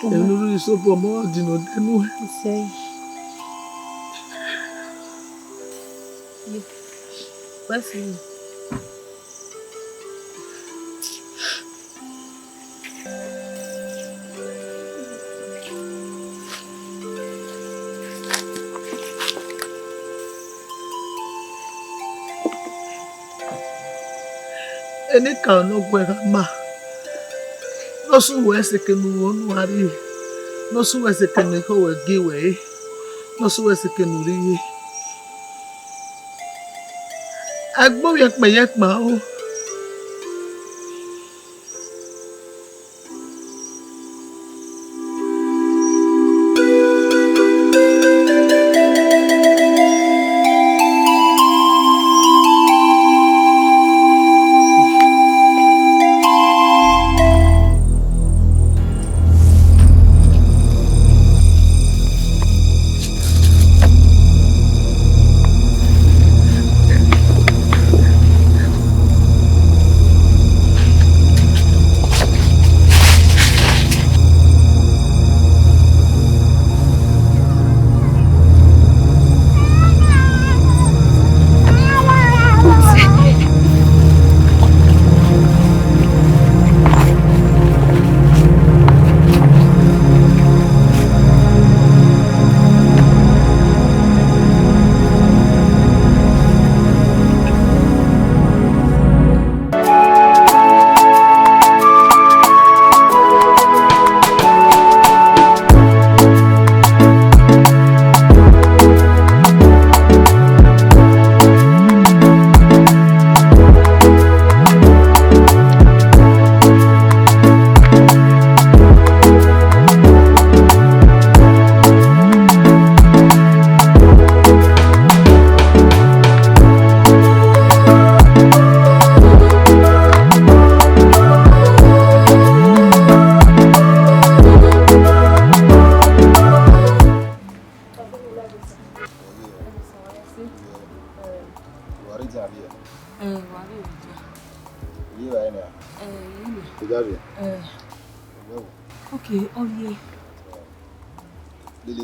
enuru iso po mo dino denu sei Wasi Ene ka no gwera ma no su wese ke nu wonu ari no su wese ke ne ko we giwe no su wese ke nu ri agbo ye pa o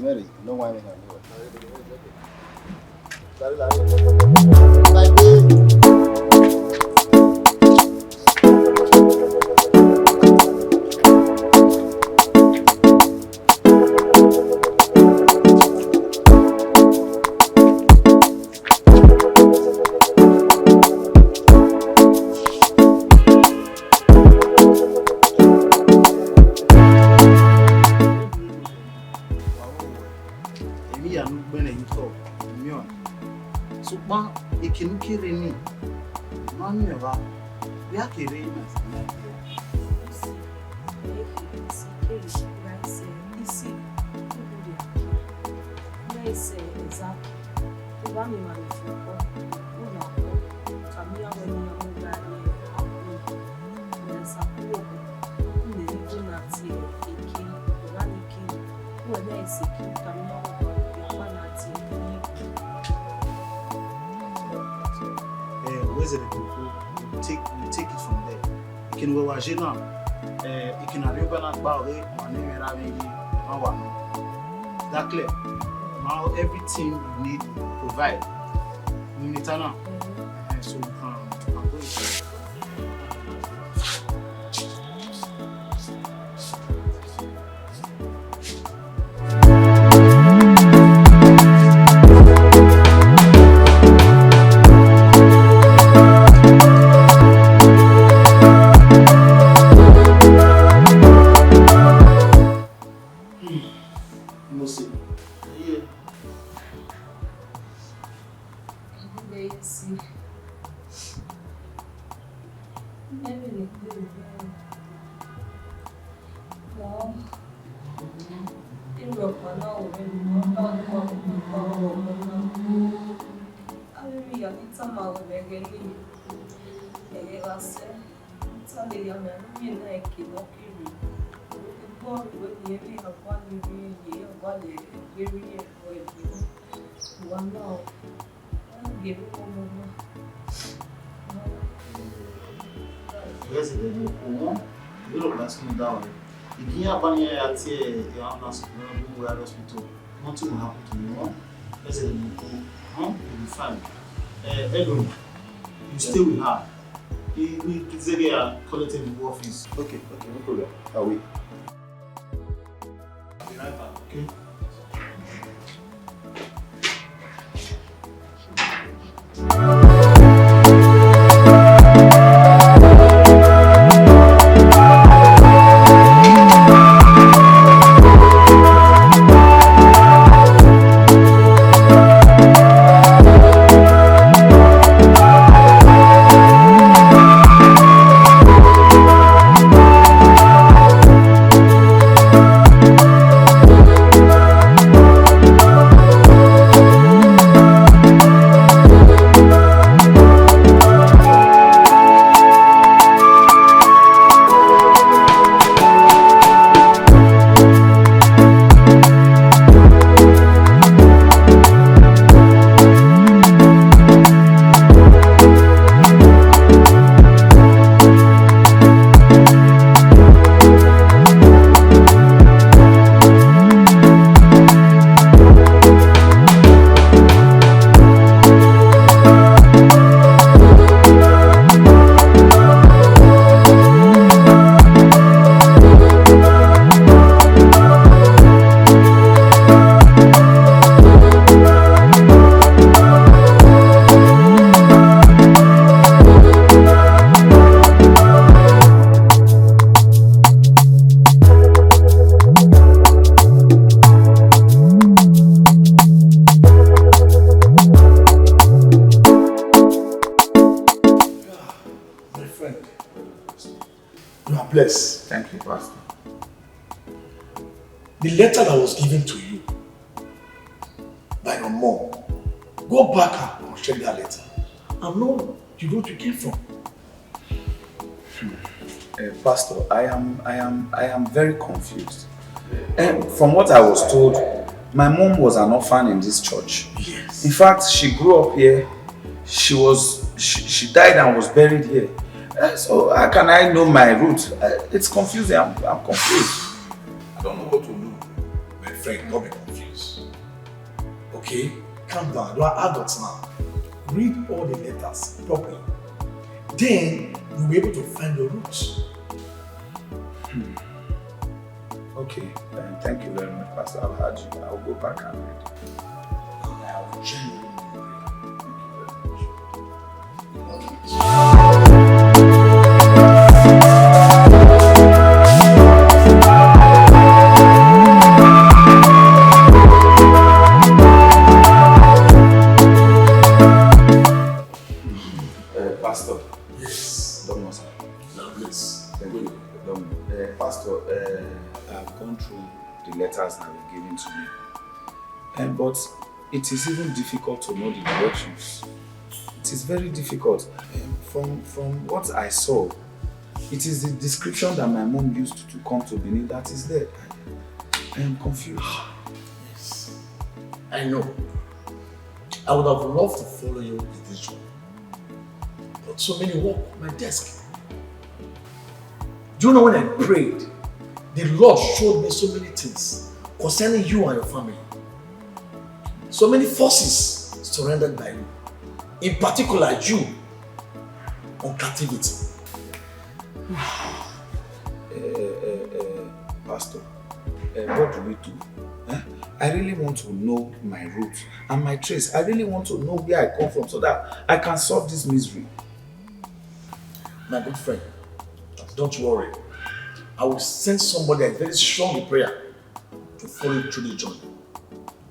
Mary, no one can do take it from there. You can go to now. You can arrive at Baure or Is that clear? Now everything you need provide. You need to know. So you can go to nothing will happen to you. Let's say you go, you'll be fine. Ebony, you stay with her. We say are collecting in the office. Okay, no problem. I'll wait. I'll be right back, okay? Bless. Thank you, Pastor. The letter that was given to you by your mom, go back and check that letter and know you wrote you came from. Pastor, I am very confused. From what I was told, my mom was an orphan in this church. Yes. In fact, she grew up here. She died and was buried here. So how can I know my root? It's confusing. I'm confused. I don't know what to do. My friend, don't be confused. Okay? Calm down. You are adults now. Read all the letters properly. Then you'll be able to find your roots. Okay, thank you very much, Pastor. I've heard you. I'll go back and read. I will genuinely Pastor. Yes. Don't know, sir. No, please. Thank you. Pastor, I've gone through the letters that were given to me. But it is even difficult to know the directions. It is very difficult. From what I saw, it is the description that my mom used to come to Benin that is there. I am confused. Yes. I know. I would have loved to follow you with this job. But so many work on my desk. Do you know when I prayed, the Lord showed me so many things concerning you and your family. So many forces surrendered by you. In particular, you on captivity. Pastor, what do we do? I really want to know my roots and my trace. I really want to know where I come from so that I can solve this misery. My good friend, don't worry. I will send somebody that is very strong in prayer to follow you through the journey.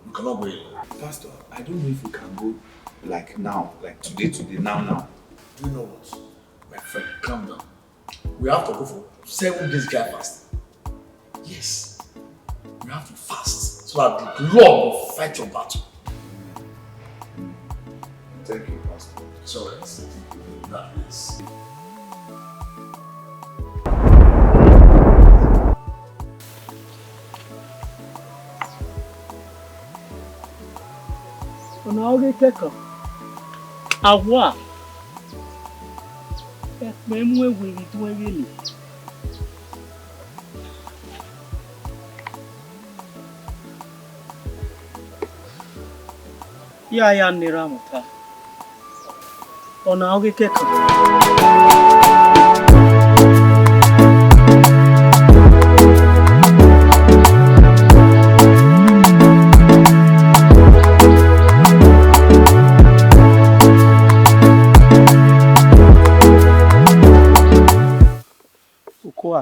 You cannot go alone. Pastor, I don't know if we can go like now, like today, now. Do you know what? My friend, calm down. We have to go for 7 days dry fast. Yes. We have to fast so that the Lord will fight your battle. Thank you, Pastor. It's alright. That is. ọ̀nà orí kẹ́kọ̀ọ́ àwa ẹ̀pẹ́ mú ewèrè tí wọ́n rí lè. Yaya nira mụta ọ̀nà orí kẹ́kọ̀ọ́.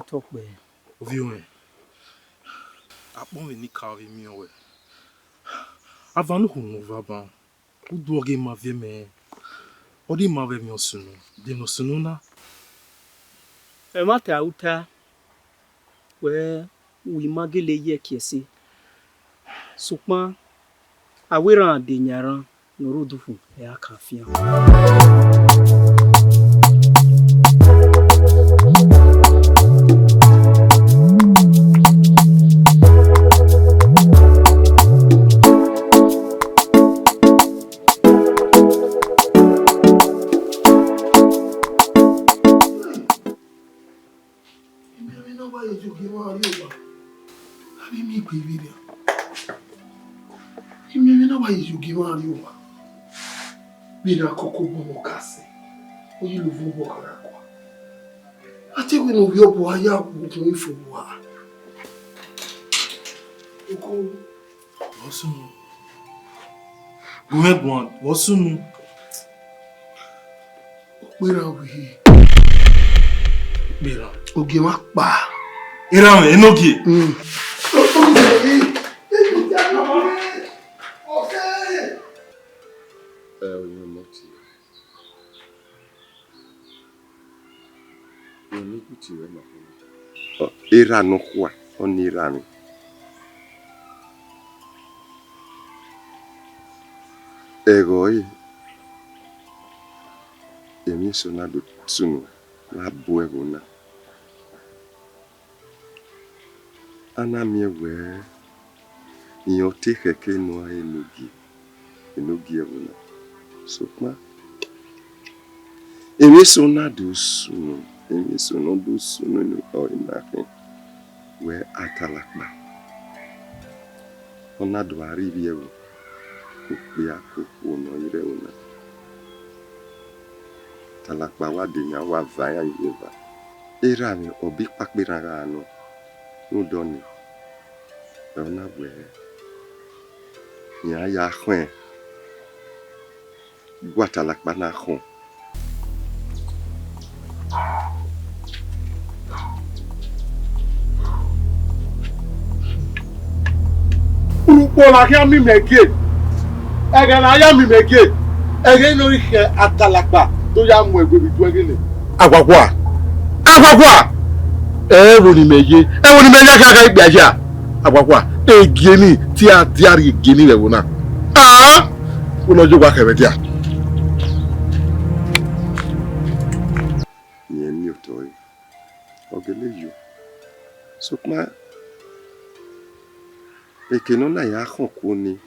Atokbe. Oviahon. Akpon we ni carry me away. Avant nous va ou doge ma vie me. Odi ma ve mi osunu. De no sunu na. E mata uta we wi magele ye kiesi. Sukma awera de nyaran no rodufu e akafia. Bira koko bomo kase. Oyi luvu bo karakwa. Ate we no yo bo aya bu ifo wa. Oko Osunu. Omoragbon, Osunu. Bira wi. Bira. Oge ma pa. Era me enogie. Era no kwa onirami. Egoi. Emi sonado tsunu la buegona. Anamie we yote keke no enogi egona. Sokma. Emi sonado sunu. Emi sonado sunu no oinakin. We atalakba. Onado arriviewo. Ukpia kuku no ire una. Talakpa wa denya wa vaya yeva. Era mi obi pakbiraga no. Udoni. Ona we. Nya ya khwen. Gwa talakpa na khon. Urupola kia mi mege. Ege na ya mi mege. Ege no ihe atalakpa to ya mu egbe bitu egele. Agwagwa. Agwagwa. Ewo ni mege. Ewo ni mege ka igbe aja. Agwagwa. Egeni ti a diari egeni le wona. Ah! Uno jo gwa kebe dia. Nye mi otoi. Ogele yo. Sokma ekeno na ya khon kuni.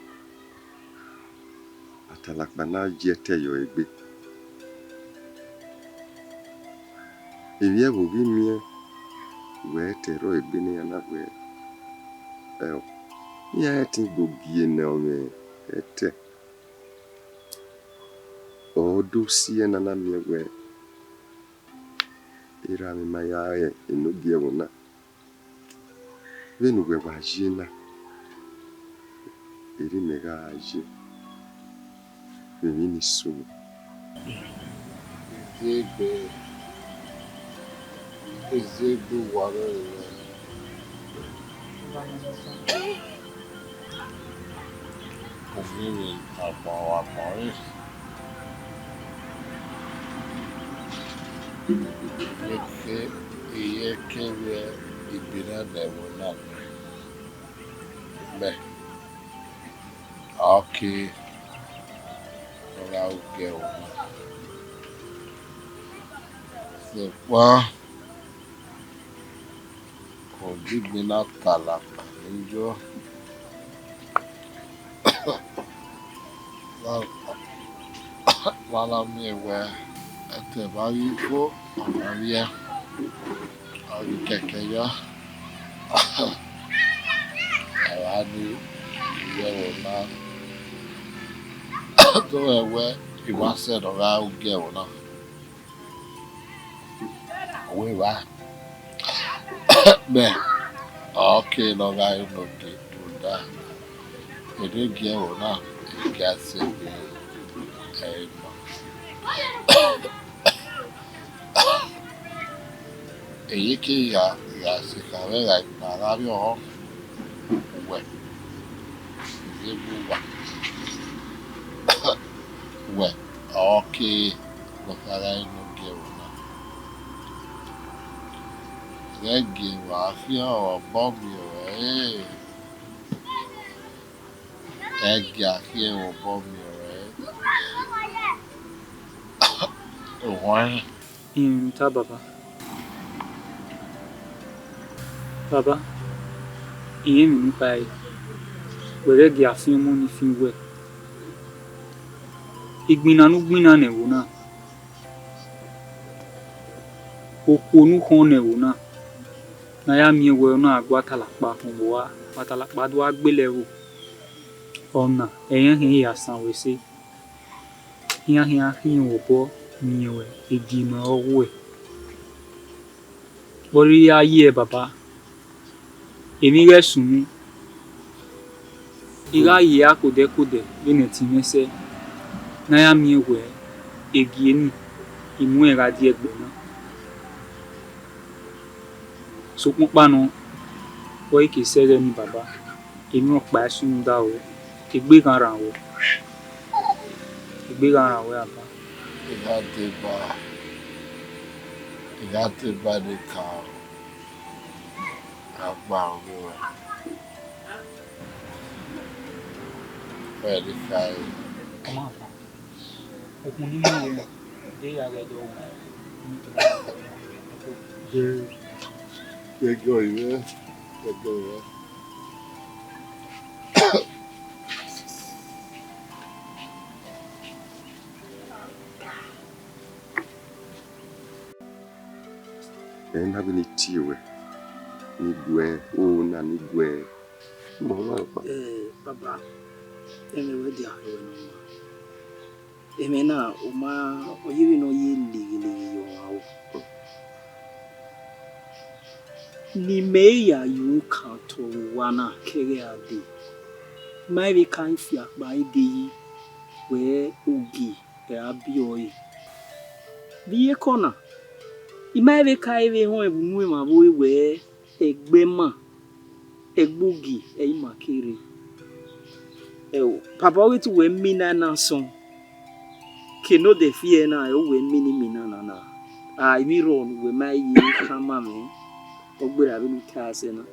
Atalakpa na jete yo egbe. Ewie wo bi mie we tero egbe ni ana we. Ya ti gogie na ome ete. Odu sie na na mie we. Ira mi maya enogie wona. Venu we wajina. Iri mega aje. Veni sumu. Ezegbe ware. Confronting about Marris. Eke iyekewe Igbininidun na me. Okay. Ora uge o. Se wa ko Igbina talakpa njo. Wala mi we ate ba yifo amaria. Ari keke ya. Awani ye na to ewe iwase do ra uge wona. We wa. Me. Okay, no ga no ke to da. Ede ge wona. Ga se be. Eyeke ya se kare la na la bi o. We. Zebu wa. We. Okay. No kara no ge wona. Regi wa fi o bobi o Egi afi o bobi o Ohan. Ta baba. Baba. Iye mi nípa e. Were gi afi mo ni fi we. Igbininidun ne wo na. Okonu kon ne wo na. Na ya mi we na agwa talakpa fun wa. Talakpa do agbele wo. Ona eyan hin ya san we se. Hin wo bo mi we igima owo e. Ori aye baba. Emi re sunu. Ira ye akode bi ne ti mese. Na ya mi we egieni imu era di egbe na. So pupa no o ike sere ni baba. Emi o pa sunu da o. Egbe kan ran wo. Egbe kan ran wo aba. Igate ba de ka agba o. Very kai. Come on. Okuni mo de ya ga do. Go here. Go here. Na bi ni tiwe. Ni gwe o na ni gwe. Mo wa pa. Baba. Emewe dia no ma. Emena uma oyibi no ye ligi yo awo. Ni meya yu kanto wana kere ade. Maybe kan fi akba ide we ugi e abi oyi. Biye kona. Imaybe kai we ho ebunu ma bo we egbema egbugi e makere. Papa we to we mina na son. Ke no de fie na e we mini mina na. Ah, mi ron we mai yi kama me. Ogbera be luta ase na.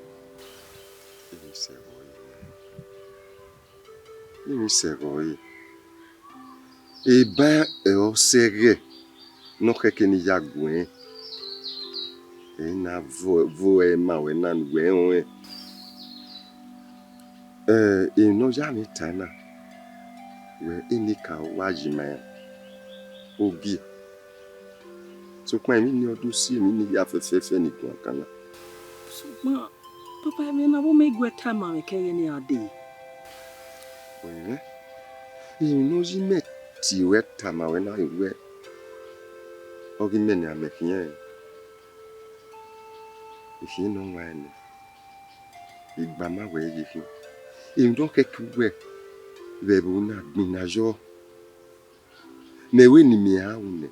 Imi seroye. E ba e o sere no keke ni yagwen. E na vo e ma we na we. E no jami tana. We inika wajima ogi. So kwa mi ni odun si mi ni ya fefe ni kon kana. So ma papa me na bo me gweta ma me keye ni ade. Oui. E no jime ti weta ma we na we. Ogi me ni amekien. Ifi no wa ni. Igba ma we yi fi. E ndo kekuwe. Vebu na gbinajo. Me we ni mi ha une.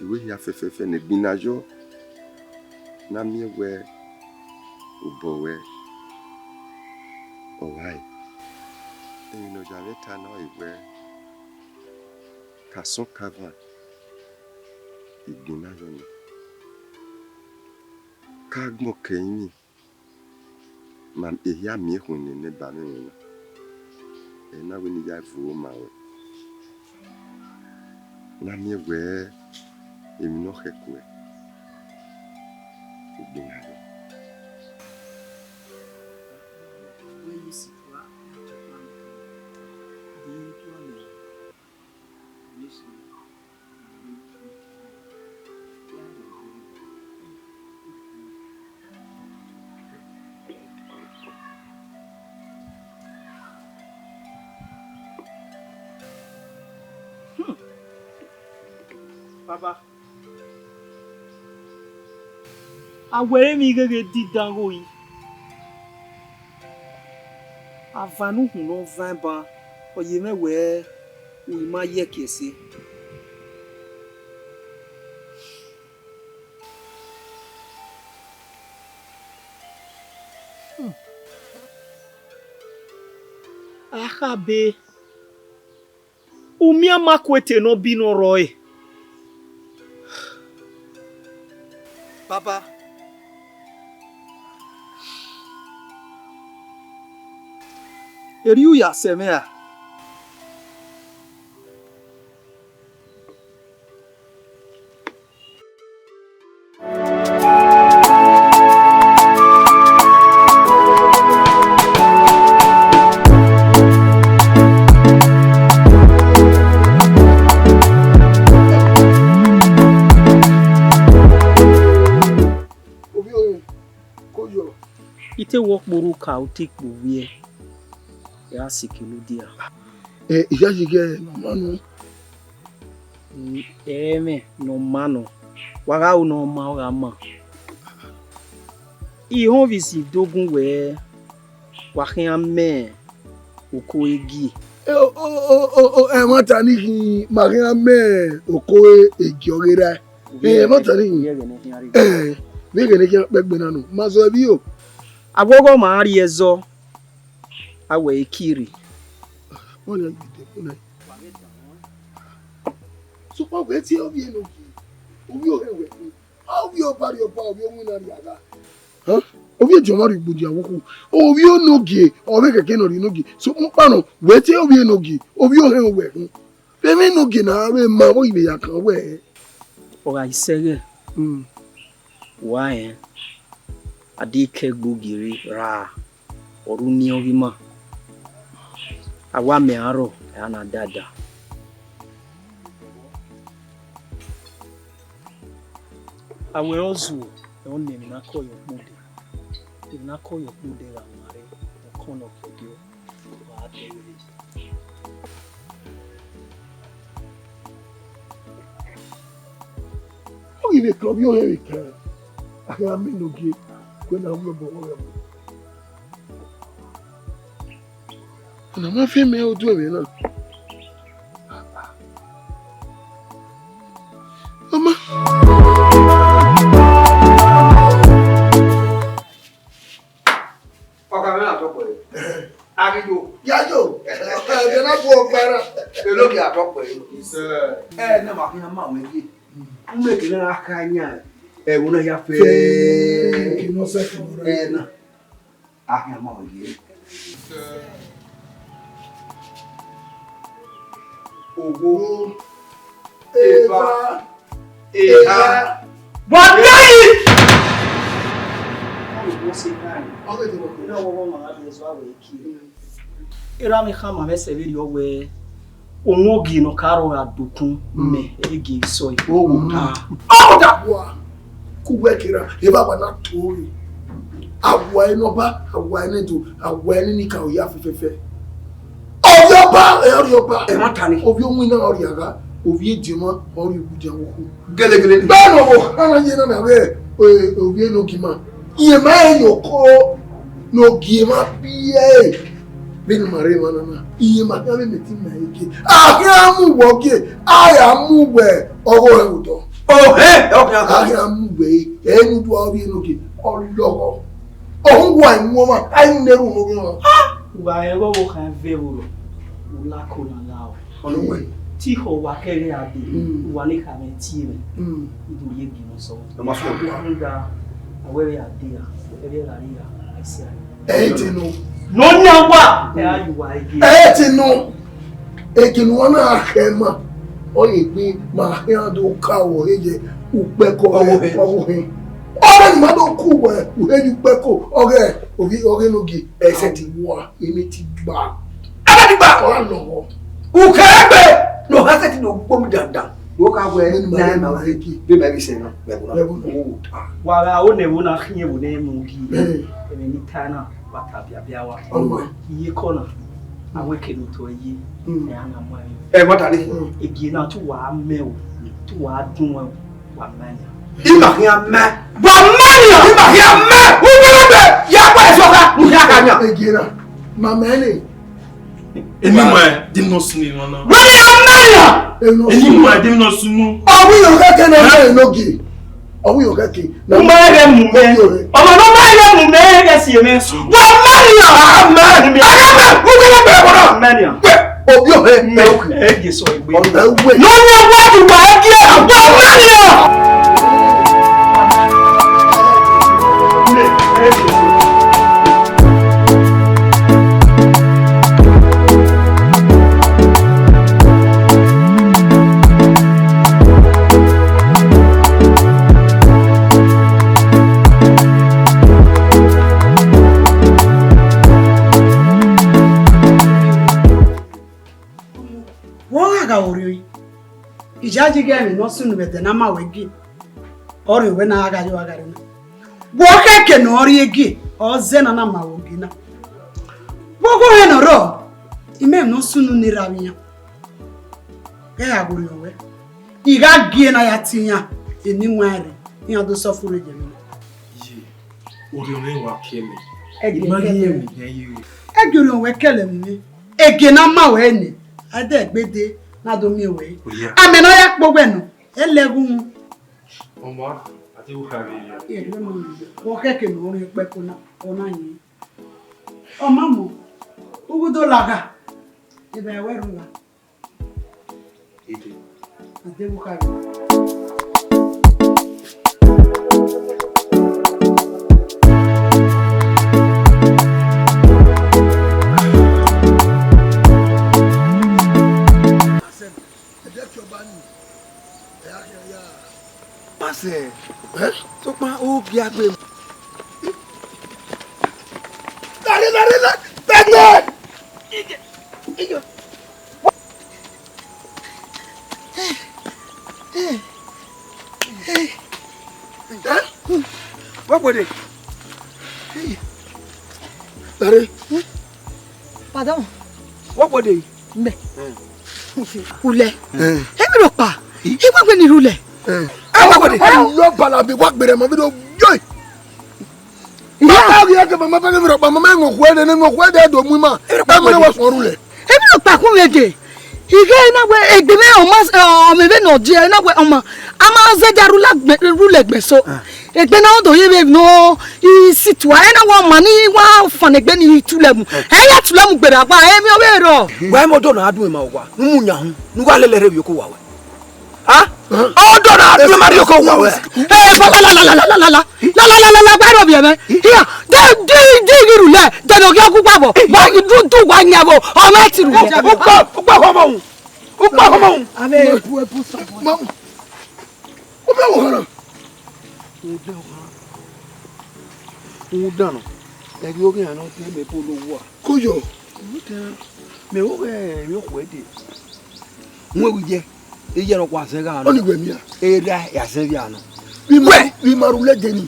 We ya fefe ne gbinajo. Na mi we ubowe. Alright. E no jave ta no iwe. Kason kava. Igbinajo ni. Kagmo keimi. Mam ehia mi huni ne ba me na. E na we ni ya vuo ma we. Na mi we emi no hekwe. Igbinajo. Papa. Awere mi gege di dango yi. Avanu hu no van ba. Oye me we o ma ye kese. Akabe. O mi amakwete no bi no roy. Papa. Eriu ya semea. Ite work buru ka utik buwie. Ya sikiludia. Iya jige no manu. Eme no mano. Waga u no ma waga ma. Ihon visi dogun we. Wakin ame. Oko egi. Mata ni Maria me oko egiorera. Mata ni. Bege ne ke pegbe nanu. Mazo bi o. Agogo ma ari ezo. Awe ekiri. Wọ́n lè gbèdé fún ẹ. Sọpọ̀ pé tí obi ẹ̀ lòkè, obi ò hẹ̀wẹ̀ fún, obi ò parí ọ̀pá, obi ò mú náà rí àga. Obi ẹ̀ jọ̀wọ́ rí gbòdì àwòkù, obi ò nògè, ọ̀rẹ́ kẹ̀kẹ́ náà rí nògè. Sọpọ̀ pàánù, wẹ́ tí obi ẹ̀ nògè, obi ò hẹ̀wẹ̀ fún. Bẹ́ẹ̀ni nògè náà rẹ̀ máa wọ́n ìbẹ̀yà kan wẹ̀. Ọ̀rọ̀ ìṣẹ́gẹ̀ wá ẹ̀ adékẹ́ gbògìrì ra ọ̀run ní orí mọ́. Awa me aro ana dada. Awe ozu on name na call your body. If na call your body la mare, o kono kedio. Wa Oh, il est comme yo avec Agami no ge when I'm no bo. On a fait mais au doigt là. Maman. Okamela to po. Agijo. Yajo. De na bo para. Elogi atọpọ ẹ na ma ma we gi mmeke na aka anya e wo na ya fe no se na ahia ma we gi ogo eva eha Bọ̀dúnrún! Era mi kama mese veri owe onwogi no karo adukun me ege so iwo ta. Oda wa kuwekira eba bana tori. Awa enoba, awa enedo, awa enini ka oya fefefe. Oyoba, e matani. Obi onwi na oriaga, obi ejima, ori buja woku. Gelegele. Ba no bo, ana yena na we, obi enogima. Iye ma enoko no gima biye. Beni mare manana. Iye ma ka me meti na eke. Ahia mu woge, aya mu we owo ewudo. Oh he, okay. Ahia mu we, enu do obi enoge. Ologo. Ohun wa imu ma, ai neru mo gbo. Wa ero wo kan vero. Ula ko na lao. Olowe. Ti ho wa kere ade. Wa ni ka me ti me. Idu ye bi no so. E ma so. Nda awere ade ya. Ere la ri ya. Esi ani. Etinu. No nyawa. E ayu wa ige. Etinu. Ekinu wana ahema. Oye pe ma hian do kawo eje upeko owo he. Ore ni ma do ku we, uheju peko. Oge nogi ese ti wa, emi ti gba. Aba ti gba. Ora lowo. Ukebe no hase ti no gbom dandan. Wo ka we na na we be ma bi se no. Wa ga o ne wo na khiye wo ne mu gi. E ni tana wa ta bia wa. Iye kona. Awe kenu to yi. E ana mo ari. E mo tani. Egi na tu wa me o. Tu wa dun wa mania. Ibahia me. Wa mania. Ibahia me. Ubebe. Ya kwa soka. Muhakanya. Egina. Mamene. Anywhere, dim no sini no. Wani amania. Anywhere, dim no sunu. Owi yo keke na enogi. Owi yo keke. Umare mu me. Omo no mare mu me ga si me. Wa mania. Amani. Agame. Ubebe be bona. Mania. Obi o he me oku. Ege so igbe. No no wa du wa ege. Wa mania. Ijaji gemi no sunu bete na ma wegi. Ori we na agari wagari na. Bo keke no ori egi, o ze na ma wogi na. Bogo he no ro. Ime no sunu ni rawiya. Ke ya guri owe. Iga gie na ya tinya eni nware. Ni ado sofuru jemi. Ye. Ori oni wa kele. Egori owe kele mi. Ege na ma we ni. Ade gbede na do mi we. Amena ya gbogbo enu. Elegun. Omo, ati wo ka be ya. Wo keke no rin pe ko na ona yin. O mamo. Ugudo laga. Ibe weru la. Ede. Ade wo ka be. Pase, tó pa ó bí agbe. Dale. Tete. Iyo. What was it? Pardon. What were they? Me. Ule. Emi pa. Iwa gbe ni rule. What were they? Yo bala bi wa gbere mo bi do joy. Ya ya ke mama pa mi ro pa mama ngo de do mu ma. Ba mo wa so rule. Emi pa ku meje. Ige na we egbeme o me be no je na we o ma ama ze darula rule gbe so. Egbe na odo ye be no I situa e na wo mani wa fan egbe ni tulemu. E ya tulemu gbere agba emi o we ro. Wa mo do na adu ma wa. Nu nya hu. Nu wa lele re bi ko wa we. Ah? Oh do na adu ma ri ko wa we. Eh la gbaro bi eme. Here, de rule. De no ge ku pabo. Ba du wa nyabo. O ma ti rule. Upa ko mo. Upa ko mo. Ave epu so. Mo. O be wo ran. Udano. Egi oge ana ti me po lowo a. Koyo. Me o mi o kwede. Nwe wije. E je ro kwa se ga no. Oni gbe mi a. E ra ya se bi ano. Bi marule geni.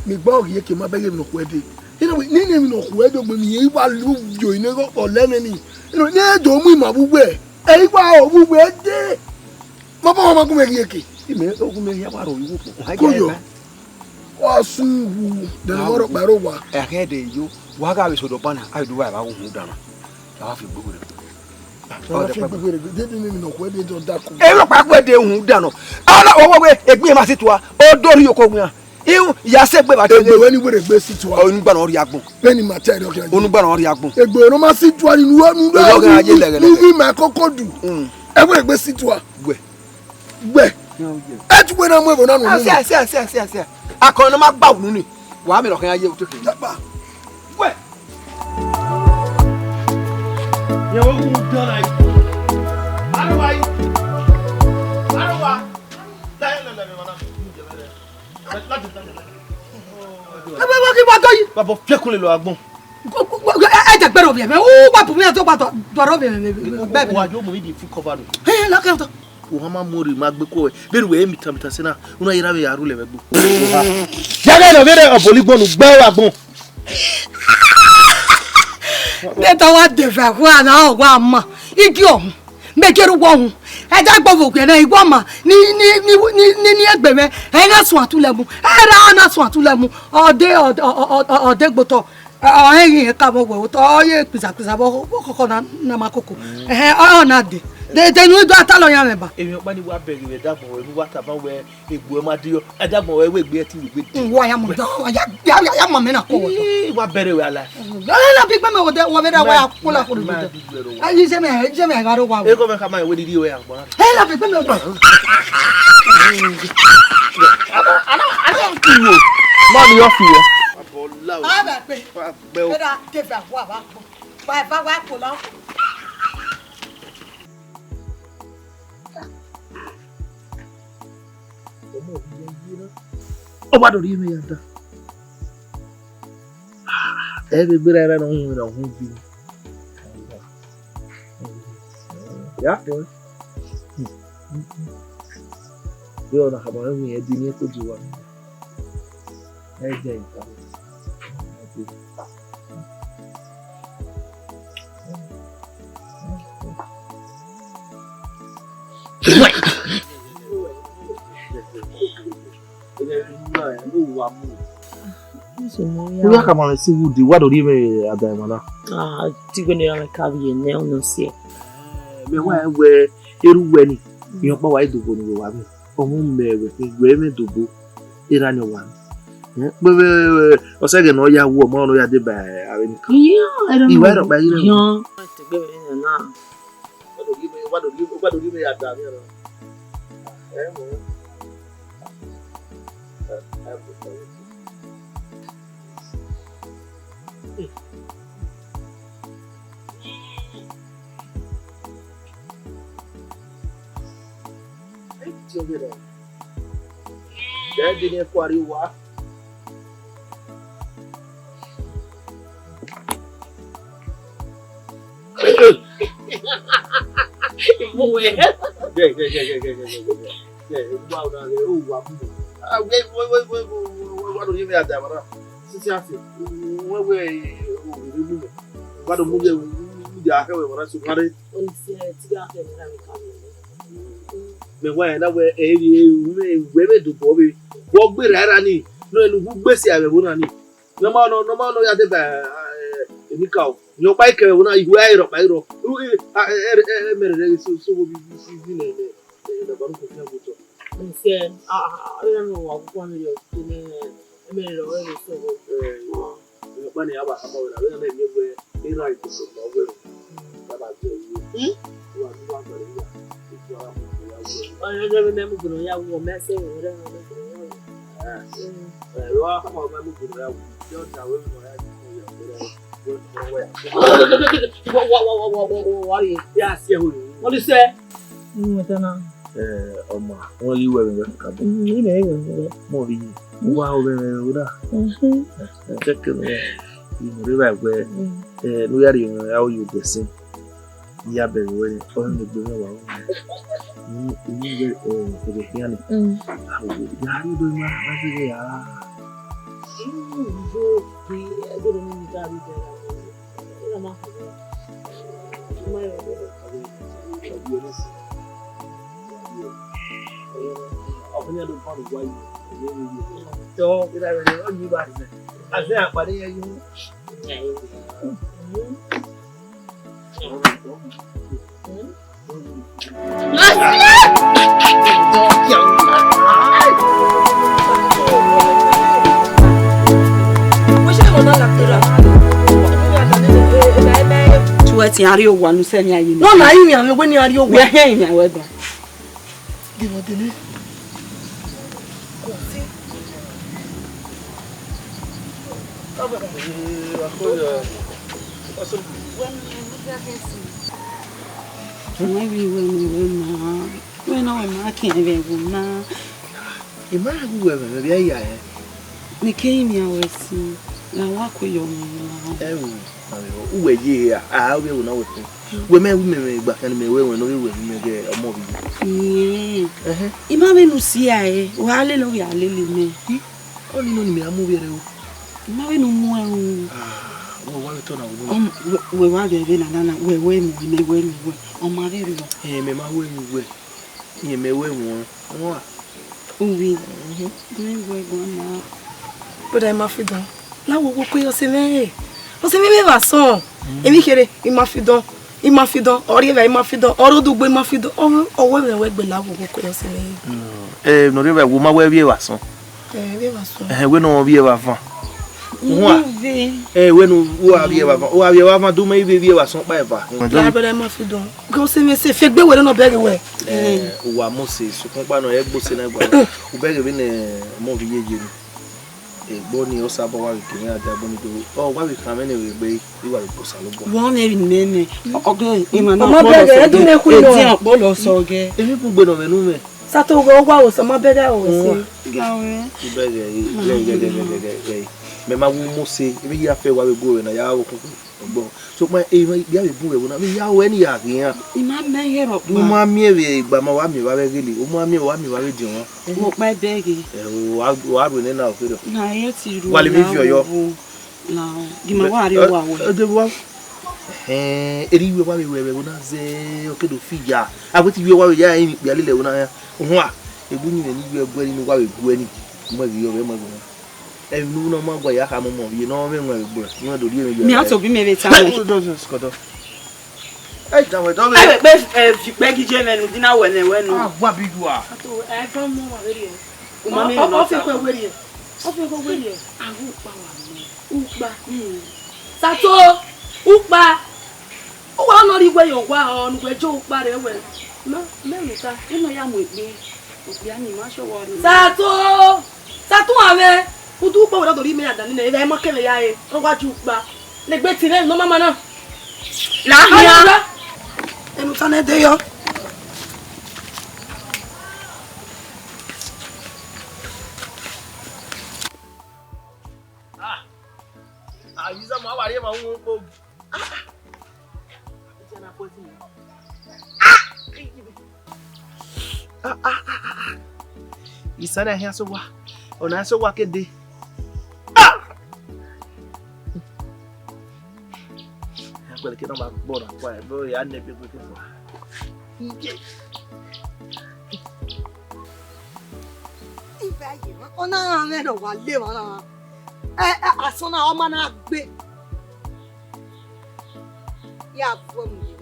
Mi gba oye ke ma be ye no kwede. Ina we ni mi no kwede gbe mi yi wa lu jo ine ko ko lene ni. Ina ni do mu ima bugbe. E wa o bugbe de. Mo ba ma ku me yeke. Ime ogun me ya wa ro yi wo po. Koyo. Osuwu de no ro paro wa. E ke de yo. Wa ga we so do bana. Ai do wa ba wo hu dano. La fi gbogbo re. E ro pa kwede hu dano. Ala owo we egbin ma situa. O dori yoko gun. Ihu ya se gbe ba te. Egbe we ni were gbe situa. Onugba na ori agbon. Beni ma tell okay. Onugba na ori agbon. Egbe ro ma situa ni nu nu ma kokodu. E were gbe situa. Gbe. E tu we na mo e na nu. Se. Akon ma gba unu ni. Wa mi lo kan aye o to ke. Gbe. Ye wo ku do like. Arwa. Babo fiekun le lo agbon. E je gbero bi me o wa bu mi to pa doro bi me be Wa jo mo mi di fi cover do. La kan to. O ha ma mori ma gbe ko e. Be we mi tam sina. Una yira be ya rule me gbo. Ya ga lo bere oboligbon lu gbe agbon. Me to wa de fa ku ana o wa mo. Igi ohun. Me keru wo ohun. E ja gbo gbe na igbo ma ni egbe me. E na sun atulemu. E ra na sun atulemu. Ode gboto. Eyin ka bo wo to ye pisa bo kokko na makoko. Na de nu do atalo yan meba. Emi opa ni wa bere we dagbon we wa ta ba we egbo e ma dio. E dagbon we egbe ti we gbe. Wo ya mo do ya mo me na ko wo. Wa bere we ala. Na bi gbe me wo be da wa ko la ko do. Ayi je me ga ro wa. E ko me ka ma we di we agbon. Na bi gbe me do. Ana kiwo. Ma mi yo fi wo. Ba pe. Be da te fa wa ba ko. Ba wa ko lo. O ba do ri mi yada. E be gbere ara no hu bi. Ya. Yo na haba mi e di ni ko juwa. E je nka. Kuya kama si wudi wa do ri me adamala. Ti gbe ni ra me ka bi ne ono si e. Me wa we eruwe ni. Yo pa wa idobo ni wa mi. Omo mewe igwe me dobo ira ni wa. Bebe o se ge no ya wo mo no ya de ba are ni kan. I don't know. Iwa ro pa ire. Yo. Ti gbe ni na. Wa do ri me ada mi ro. Mo. Jadi ni aku ariwa. Moe. Wow na le o wa bu. Ah, wa do ni me ada mara. Sisi ase. We o ri mu me. Wa do mu ye dia ka we mara su mare o se ti ga fe na mi ka me wa na we we me du bo bi wo gbe rara ni no enu gbe si awe bona ni no ma no ya de ba emi ka o yo pa ike we na iwe ayro pa iro mere re so bo bi si ne da ba ko na goto o se no wa ko ni yo ni mere ro we so yo pa ni aba aba we na we na ni we ni right so no we da ba je wa ba re ya ọ̀rẹ́ ọjọ́ mi mẹ́mú gbòòrò ya wọ mẹ́sẹ̀ ìrọ̀lẹ́ ẹ̀rọ àpapọ̀ mẹ́mú gbòòrò ya wọ yóò ta wẹ́mú náà yá kí wọ́n yá sí ẹ̀hún yìí. wọ́n ti sẹ́. ọmọ wọn yí wẹ̀rẹ̀ rẹ̀ kàbọ̀. mo rí i mo wá obìnrin rẹ̀ rúdà. kẹ́kẹ́ mi ìmọ̀rẹ́ bá gbẹ lóyà rẹ̀ ìrìn àwọn yóò bẹ̀ sí ìyá bẹ̀rẹ̀ wẹ̀ ọ̀rẹ́ mi gbé mẹ́wàá wọn. Ini Eghianruwa. Yari do ma masih ya. Jo di agora não me dá vida. Era mais. Mas eu do pano guai. Então, ele vai ver onde vai. Assim a parede aí. Ti ari o wa nu se ni ayi ni. No na ayi mi àwọn ni ari o wa. We hen mi àwọn gan. Gi mo dele. Na wako yo uwe ye a we na we we me gba kan me we no we me ge omo bi ima me nu si ae wa le lo ya le me o ni no ni me amu bere o ima we nu mu wo wa to na we wa be na we me o ma re ro me ma we ye me we won wa uwi me we go na but I ma fi don láwo wo pé ó ṣe me va son èmi kéré ima fi don ori ve ima fi don oro dugbo ima fi don owo re we gbe láwo wo pé ó ṣe me no re wo ma we bi wa son bi wa son we no bi wa fan we no wo bi wa fan o bi wa fan do me bi wa son pa e fa la bere ima fi don go ṣe me se fe gbe we no bere we o wa mo se sukun pa no e gbo se na gba o bere bi ne mo bi yeje ni Ebony Osabo wa kini ada Ebony do wa we kan me ne we gbe iwa we posa lo bo won e ni me ogo ima na mo bere du me ku lo bo lo so ge emi ku gbe no me nu me sa to go wa o so mo bere o se gawe bere le me ma wu mo se ebi ya fe wa we go na ya wo ku gbo so ma e ya we bu we na me ya wo ni ya kiyan ima me hero mo ma mi e igba ma wa mi wa we gele o ma mi wa we di won mo pa bege wa ru ni na o fero na ye ti ru wa le mi fi oyo na gi ma wa ri wa wo de wa eri we wa we na ze o kedo fi ya agbo ti we wa we ya yin pe ale le wo na ya ohun a egbu ni ni we egbu ni wa we bu eni mo bi yo we mo gbo enu no mo gbo ya ka mo bi no me nwa egbu ni do ri mi mi ato bi me be ta wo ai ta we do me ai be fi pe gi je menu dina we no wa bi du a to e fun mo wa re o ma me no fi ko we re awu pa wa mo upa sato upa o wa no ri gbe yo wa o nu gbe jo upa re we no me ta ino ya mo pe o ya ni ma so wo ri sato ave udu pa wa do ri me ada ni e mo kele ya e ro wa ju upa le gbe ti re no mama na la ya enu ta ne de yo Avisa ma wa re ma won ko Isana he so wa ona so wa kede can not born quiet, boy. I never looking for. Ona na do wa le wa na. Asona o ma na gbe. Ya gbo mu ni wa.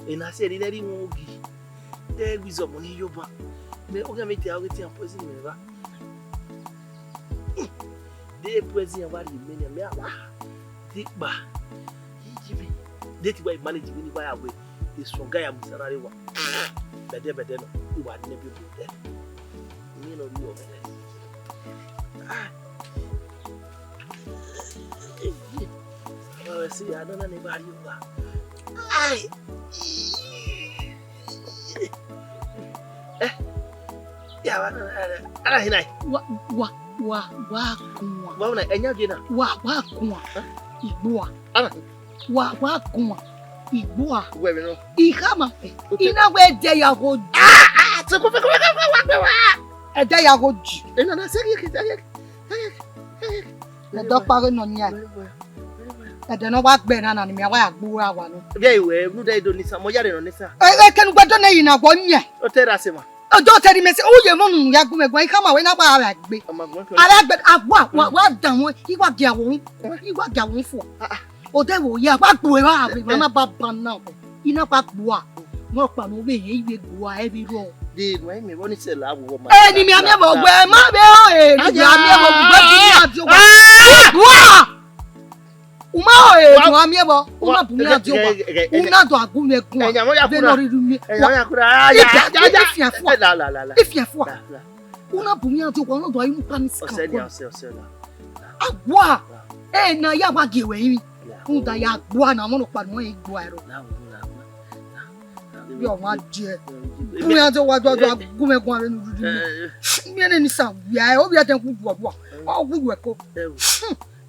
And I said, in any movie, there is a money you buy. May organize the outing and poison never. They poison about the many Dick Bar. That's why managing me by away. This strong guy am salary one. But never then, you are never there. Me no be over there. Oh, see, I don't know anybody you are. Ai. Ya ana hinai. Wa kunwa. Wa una enya gina. Wa kunwa. Igboa. Ana. Wa kunwa. Igboa. We no. Ikama. Ina we de ya go. Se ko fe ko wa. E de ya go ji. Ina na se ki. E do pare no nya. E de no wa gbe na ni me wa agbuwa wa no. Be iwe nu de do ni sa mo yare no ni sa. E kenu gbedo na yin na gbo nya. O te ra se ma. Ojo teri me se o ye mo nu ya gume gwan ikama we na pa ara gbe. Ara gbe agwa wa dan won iwa ge awon fo. O de wo ya pa gbo e wa we mama baba na. Ina pa gbo a. Mo pa no be ye iwe gbo a e bi ro. De no me woni se la wo ma. Ni mi ame mo gbe ma be o e. Ni ame mo gbe ti ati o. Wa! Uma o e no ame bo. Una bu mi ati o. Una do agume gun. Be no ri mi. Ya kura ya. La. Ifia una bu mi ati o no do ayi mu pani ska. Ose la. Agwa. Na ya wa ge we mi. Unda ya agwa na mo no pa no e gbo ero. Bi o ma je. Mi ati o wa do agume gun are nu dudu. Mi ene ni sa wi o bi ate ku du obo. O ku we ko.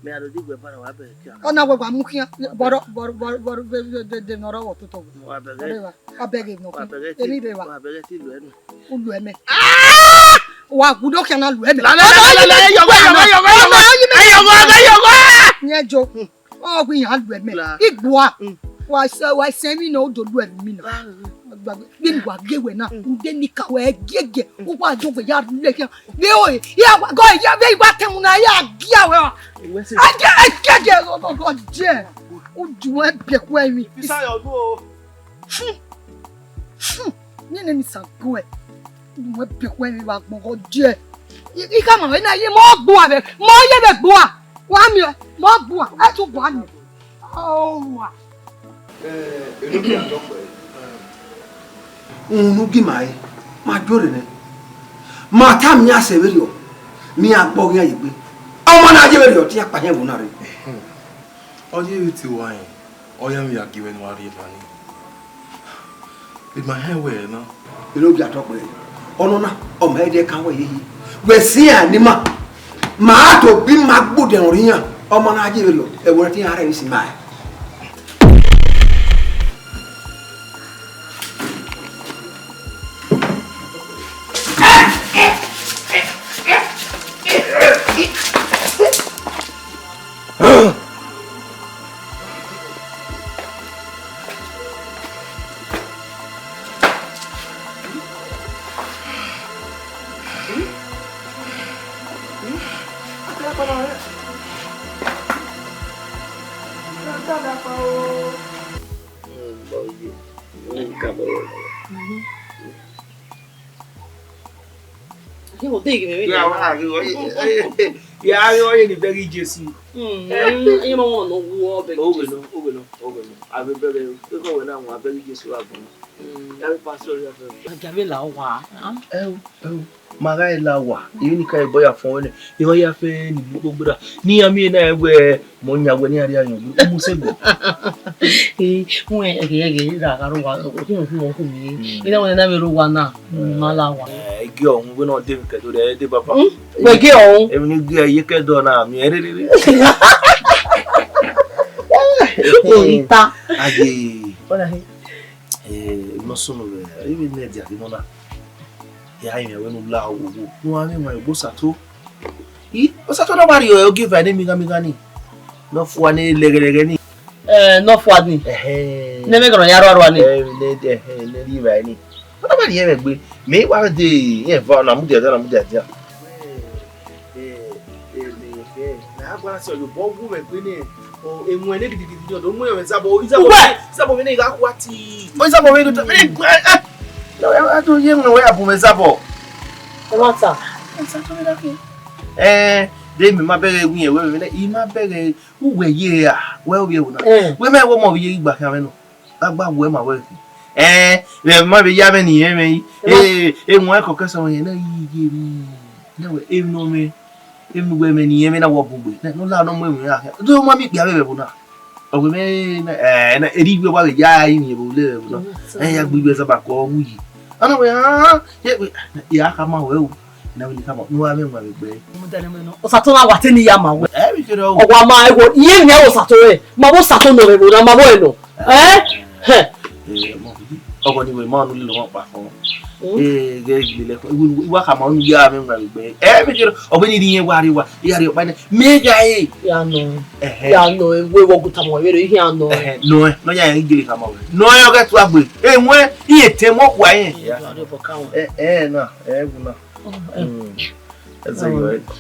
Me ado di gbe para wa be ki. Ona we wa mu kian boro de noro wo to to. Wa be. Abege no. Eni de wa. Wa be ti lu enu. O lu eme. Wa gudo kan na lu eme. La yo. Nyejo. O gbi yan lu eme. Igboa. Wa se mi no do lu eme na. Bi ni wa gewe na. Nde ni ka we gege. O wa do ya le kan. Be o ya go ya be wa temu na ya gia we. Aje go je. O ju e be kwa mi. Bisa yo do. Ni ni sa go e. Mo be kwa mi wa gbon je. Ika ma we na ye mo gbo abe. Mo ye be gbo a. Wa mi mo gbo a. E tu gbo a ni. Oh wa. Enu bi atoko e. Unu gi mai. Ma jore ne. Ma ta mi aseberi o. Mi agbo yan yi pe. Omo na ajeberi o ti apa yen bu na re. Oje wi ti wa yin. Oya mi ya given wa re mani. With my hair where now? Enu bi atoko e. Ono na o ma ede kan we yi. We si ani ma. Ma to bi ma gbude orin yan. Omo na ajeberi o. E wo ti ara mi si mai. Ya yo ni begi Jesu. E mo won no wo begi. Ogo no. Abi begi. Ko we na won begi Jesu agbon. Ya bi pastor ya fe. Jabe la wa. Marai lawa, you can buy a phone, you are your friend, near me and I wear Monia when you are young. When you know, never one now, Malawa. Go, we're not difficult to the papa. We go, even if you can do now, me. No sooner, even Nedia, you know. I went loud. No, I mean, my Osato. Osato, nobody will give a name. Not for any leg. Not for me. Never gonna yarn any. Nobody ever be. May one day, yeah, for I'm dead. I'm dead. I'm going to tell you, Bob, woman, or in when it don't know when Sabo is about when they got what he was about to make. No, I don't even know where I'm Sabo. What's up? They my belly, we are in my belly. Who were ye? Well, we are. Women were more ye back. About where my work. There might be Yamini, in one caucus on no, even know me. Even women, Yamina walk with no loud on women. Don't want me to have a or women and a deep about a guy in your live. And I will about all we. I know, yeah, come out well. Now we come up. No, I mean, my way. Osatona what in Iyamu. You know, oh, my word, you know, Sato, Mabo Sato, no, Mamma, eh? Oh, when you were more little back home. Work among Yamu, every or when you didn't worry what you are. Make I no, we will go to more. No, no, I ain't getting come over. No, I got to have with. And when he came up, why? No,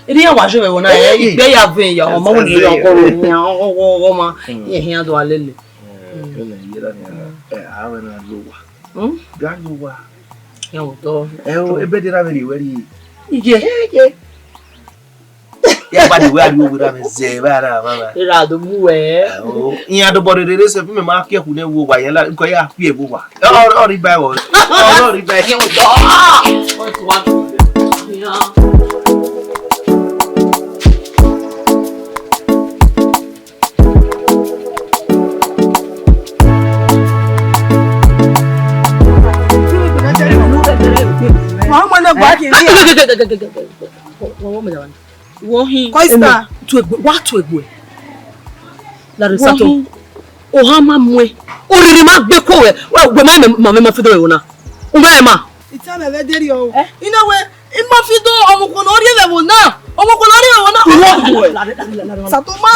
Ele ia waje we na e be ya ven ya o mo ni yo ko nya o ma ye hin do alele awe na luwa galuwa yo do ebe dira very very ije ya ba di we ari wo ra me ze ba ra mama ira do mu we iya do body re se me ma ke ku ne wo wa yela nko ya fi ebu wa o ri ba wo o ri ba ke wo do o to wa yeah. Mama na back in Coista to what to egwe la resato o ha ma mwe o riri ma gbe ko we ma fido we na o ma it's a very o you know where in ma fido omokono ori we na omokono ori we na sato ma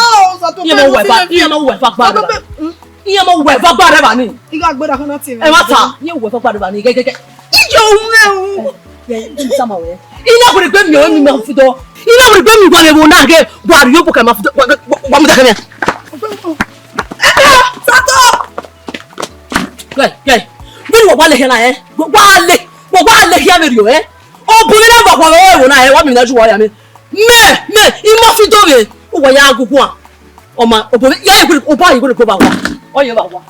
iya ma we fa gba re ba ni iga gbera kan ti e ma ta ye we fa gba re ba ni gege ijo unle sama we ina ko gbe mi o mi ma fido ina ko gbe mi gba le wo na ge gba ri yo po ka ma fido gba mu da kan sato gbe bi wo ba le hena gba le hia me ri o o bu ni na gba wo wo na wa mi na ju wa ya me ima fido re o wa ya agugu a o ma o bo ya igbe o ba igbe ko ba wa o ye ba wa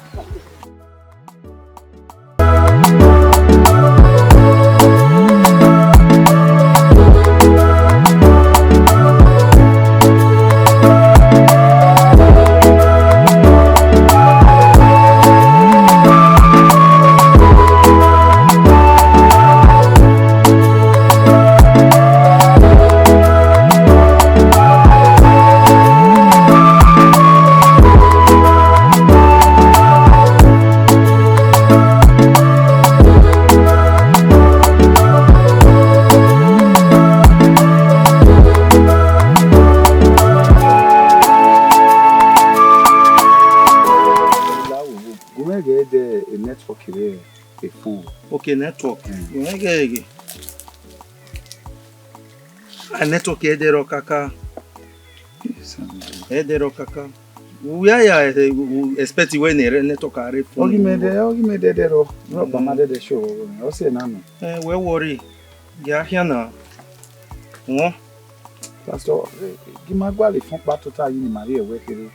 Okay, network. A network edero kaka. Edero kaka. We are expecting when network are phone. Ogi me dero. No ba ma de show. O se na no. We worry. Ya hiana. Won. Pastor, gi ma gba le fun pa total yi ni Maria we kere.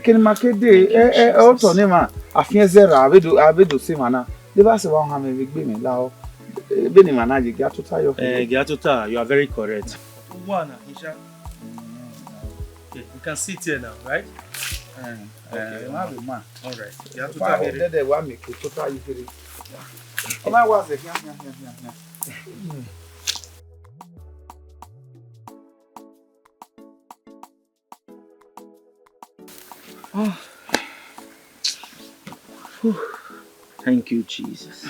Kini ma kede o to ni ma afin zera abedo se mana. The best of how many big women now. Beni manaji Giatuta yo. Giatuta, you are very correct. One, Isha. Okay, you can sit here now, right? Okay, all right. Giatuta here. Dede wa mi ko tota yi fere. Ola wa se here. Oh. Whew. Thank you, Jesus.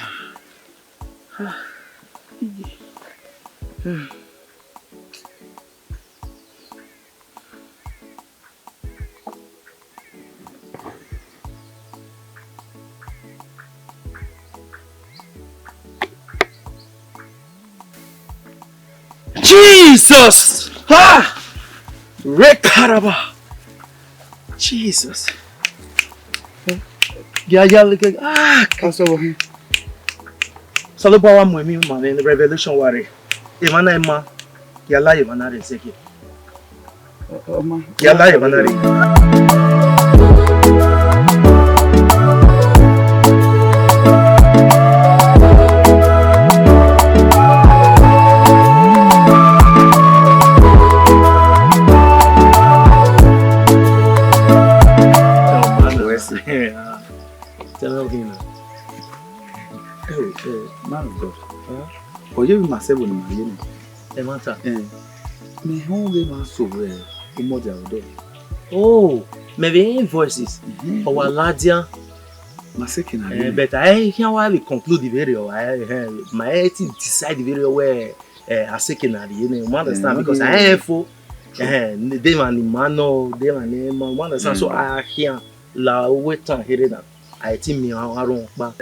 Jesus! Ah! Rekaraba! Jesus! Counsel. Salo bawa mwemi mane in Revelation ware. Emana ema yala emanare seke. Yala emanare. Man of God. Oye mi masebo ni maye ni. Emata. Me home ma so umoja odo. Oh, maybe voices. Our Ladian. Maseki na. But I can really conclude the video. My team decide the video where I second na you understand because I have for they man mano, they man understand so I hear la weta here that I think me aron ba.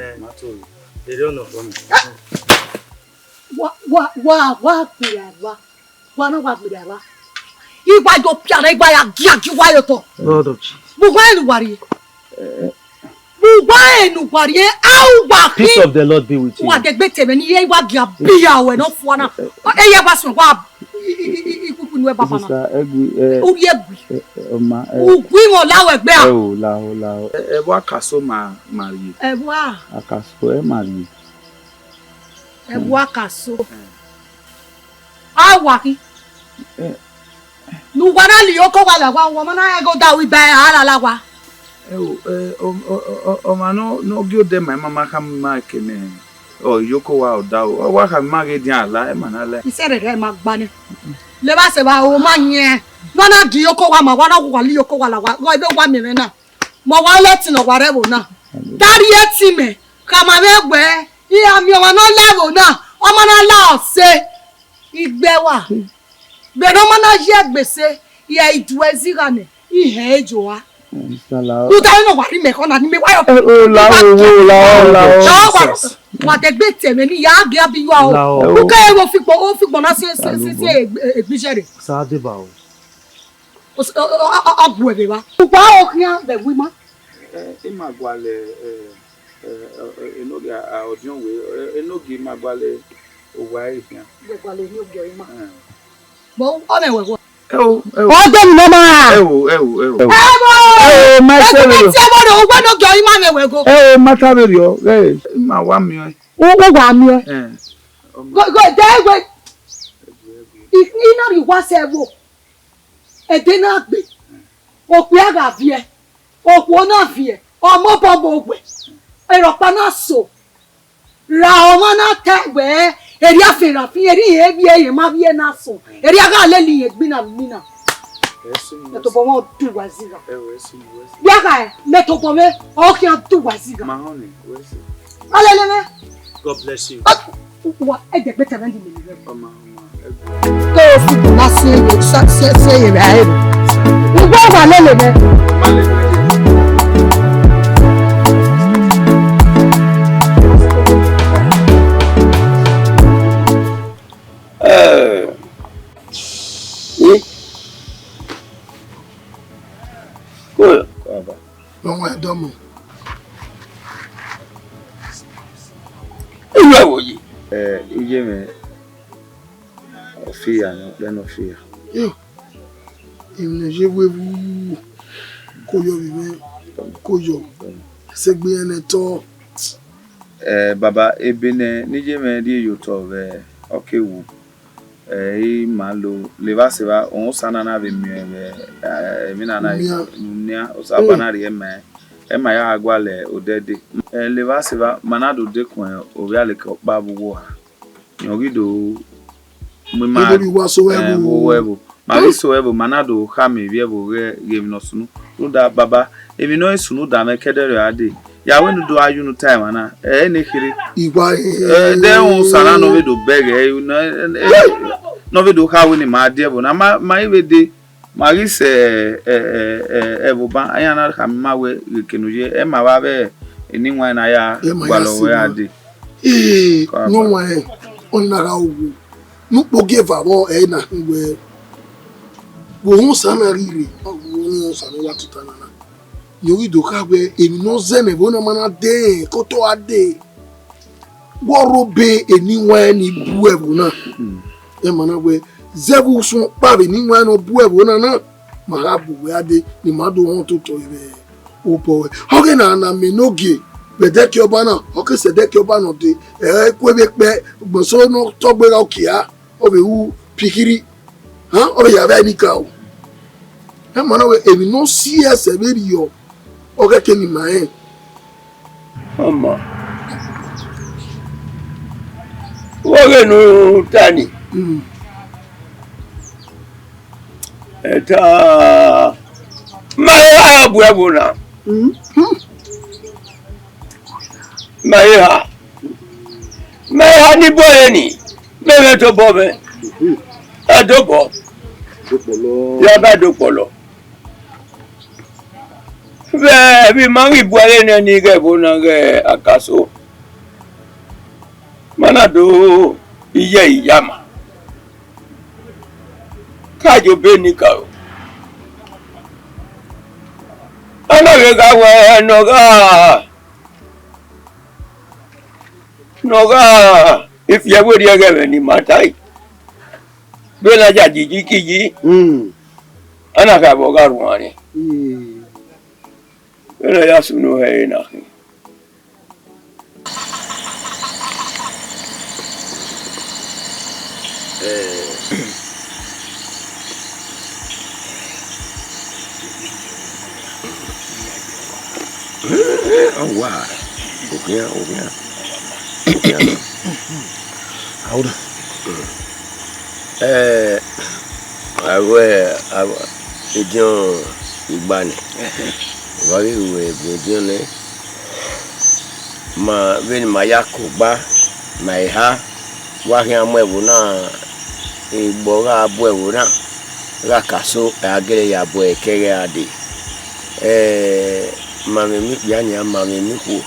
They don't know. Wa na wa bidaba. Igba do piara igba ya giagi wa yoto. Lord of Jesus. Bugwa enu wari au wa ki. Peace of the Lord be with you. Wa de gbete me ni ye wa gia biya we no fo na. E ye ba so wa ikuku nu e baba na. Sister Egwi o ye gwi. Ma ugwi mo lawe gbe a. o la. E wa kaso ma mari. E wa. Akaso e mari. E wa kaso. Awa ki. Nu wara li oko wa la wa wo mo na go da wi ba ala la wa. O mano no gyo de my mama kam ma kene. O yoko wa o da o wa kam ma ge din ala e manale. Isere re ma gba ni. Le ba se ba o ma yen. No na di yoko wa ma wa na wa li yoko wa la wa. Go ibe wa mi me na. Mo wa let no wa rewo na. Dari eti me. Ka ma me gbe. Iya mi o ma no lewo na. O ma na la o se. Igbe wa. Be no ma na je gbese. Iya iduezi ga ne. Ihenjo wa. Inshallah. You don't know what he make on and me why la. What the bit me ni ya bi you are. Who can go fit na se egbijere. Sa de ba o. Abu e ba. Wa o kian the woman. Imagwale enogi audion we enogi magwale owa ifian. Magwale ni ogi ima. Bo o me we. Oh, dem no ma. My sorry. Matter yo. Ma wa mi o. Wo wa mi o. Go there go. Ina ri wa se wo. E de na gbe. Ope aga vie. Opo na vie. Omo bobo gbe. Ero pa na so. Ra omo na tegbe. Eri afera fi eri ebi eye ma bi na so. Eri aga le li Igbininidun. Meto bomo du wazira. Biaka meto bome o ki an du wazira. Ma honey, where's it? Alele me. God bless you. Wa e de beta na di me. Mama. Go fu na se ye ra e. Wo wa lele me. Long way domo. Ije me ofia no then ofia. Yo. Imne je vous koyo bibe koyo. Se gbe ene to. baba Ebony nije me di yoto okay wu malo leva seva on sana na be mi na na nia osabana ri ema ya agwale odede leva seva manado de kun oviale ko babu ha yogido mu ma wo Marris webo manado khame biebo game no sunu da baba emi no sunu da me kedere ade ya wenu do ayunu time ana ne khiri igwa de un sana no be do bege no be do ha we ni ma de bo na ma ibe de Marris ebo ba ayana khame ma we kenuje e ma ba be eni nwan na ya gbalo we ade no wan onara owo no poge vavo na we wo sana rire wo sana la tutana na yori doka we emi no zeme bona mana de koto ade woro be eniwa ni buebu na e mana we zebu sun pa be niwa no buebu na marabu we ade ni madu won to to ibe o po oge na me noge bedeki obana oke sedeki obana de kwebe pe gboso no to gbera okia obe wu pikiri obe ya ba ni ka o e mana we emi no see ese be yo oge ke ni mae mama woge no tani eta maya buebuna maya ni boye ni bebe to bobe adobo ya ba dopolo be bi mangi boye ni ge bona ge akaso manado iye iyama kajo be ni karo ana ge ga we noga if you would get any matai bela jaji kiji ana ka boga ruani bela ya sunu he na oh wow okay Ahora. Awe ejon igbani. Wa ri we ejon ne. Ma ven ma yakoba ma iha wa hin amu ebu na igbora abu ebu na ra kaso agere ya bo ekere ade. Ma me mi ya ni ma me mi ku.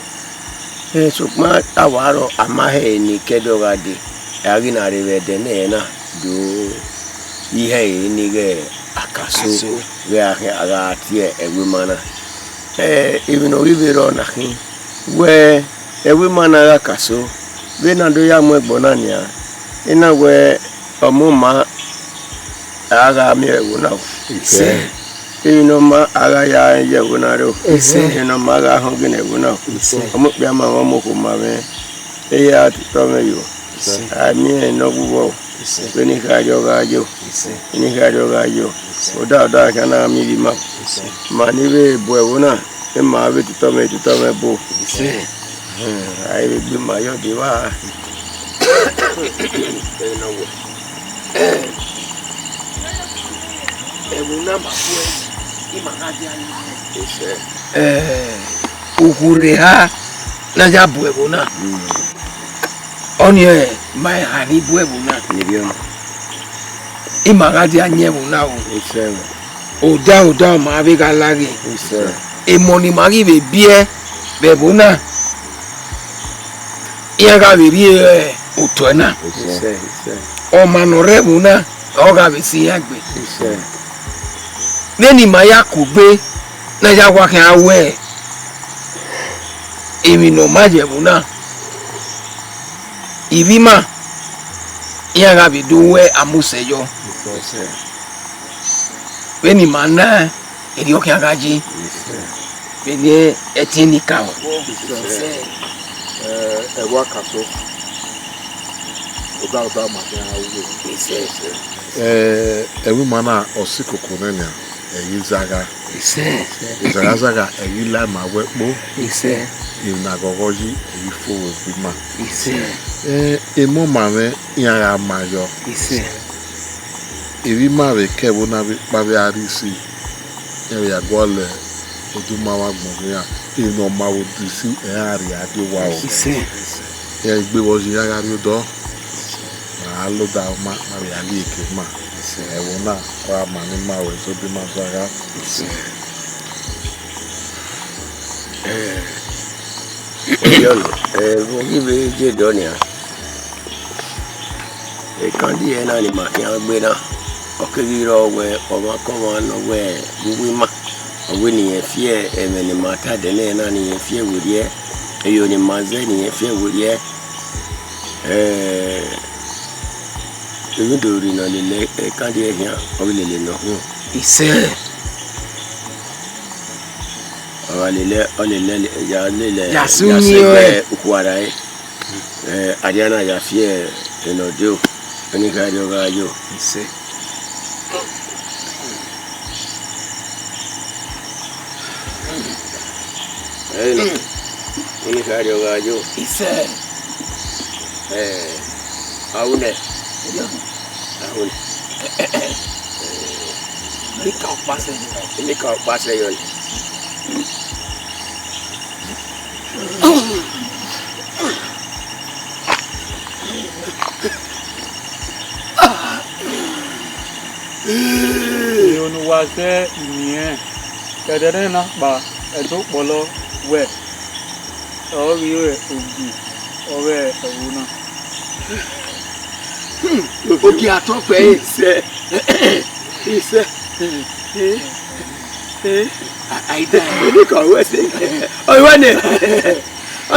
Sukma awaro amahe ni kedogade agina revede na do ihe ni ge akaso we aga tie ewe mana even orivero na hin we ewe mana akaso we na do ya mu egbona nia ina we omuma aga mi ewu na ino ma aga ya yewu na ro ino ma aga hongi na ewu na omo pe ma won mo ko ma be e ya to me yo ami no gubo ni ka jo o da kana mi bi ma ni be bo ewu na e ma be to me bo ai be bi ma yo di wa ewu na ma ukureha na ya buebona onye mai hani buebona nibiona imagadi anyebona o oda ma be galagi emoni magi be bie bebona iya ga be bie otona o manorebona o ga be si agbe neni maya kugbe na ya wa kan awe emi no majebu na ibima ya ga bi duwe amuseyo neni mana eri o kan gaji bene etinika o Wakaso. Oga Mafia. Every mana or Siko Konenia, Zaga. Zaga, a Yila, my wetbo. In Nagogoji, a fool with Bima. A moment, Yaya Mayo. If you marry Kevona Agharese, area Gole, Odumawa Moria, in no Mawudisi, area, do wow. Egbininidun was Igbininidun. I look down Maria Leak, ma. I will not cry my name, so be my saga. John, a candy and animal, young Okegiro where Omakoma where Wima, a winning a fear, and then the matter the nanny a fear with ye, a uni mazani a fear with ye. Even though you know the candy here, only know who. He said, only Yasuni, Uwadiae, Adiana Yafie, and Ojo, and Igbininidun, he said. Igbininidun, he said, Aune, Nika Pasayon. You was there in the end. Caderena, but a dog bolo where. Oh, you or where a woman. Okay, I talk for it, sir. He said, I died. I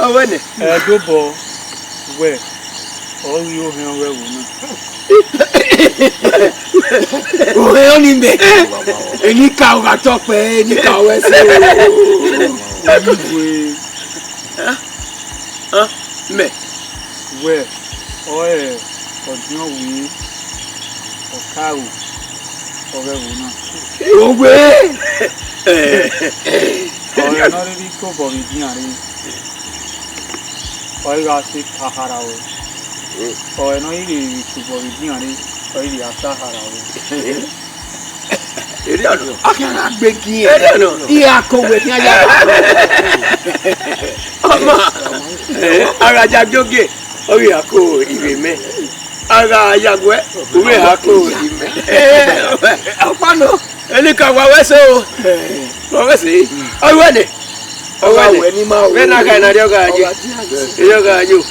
want it. I go ball where all you hear where woman. Oh, only me. Any cow got talk for any cow. Me. Where? Oil, continue with or cow or woman. Oh, where? Or not really go for Igbininidun. Or you are sick, Agharese. Or no, you to for Igbininidun, or you are Agharese. I cannot break here. I don't know. Yeah, come with me. Agajajoge. Oh, yeah, cool. Even me. Agajagwe. We are cool. Apano. Any kawaweso. Kawesi. I want it. Oh, when I can yoga you.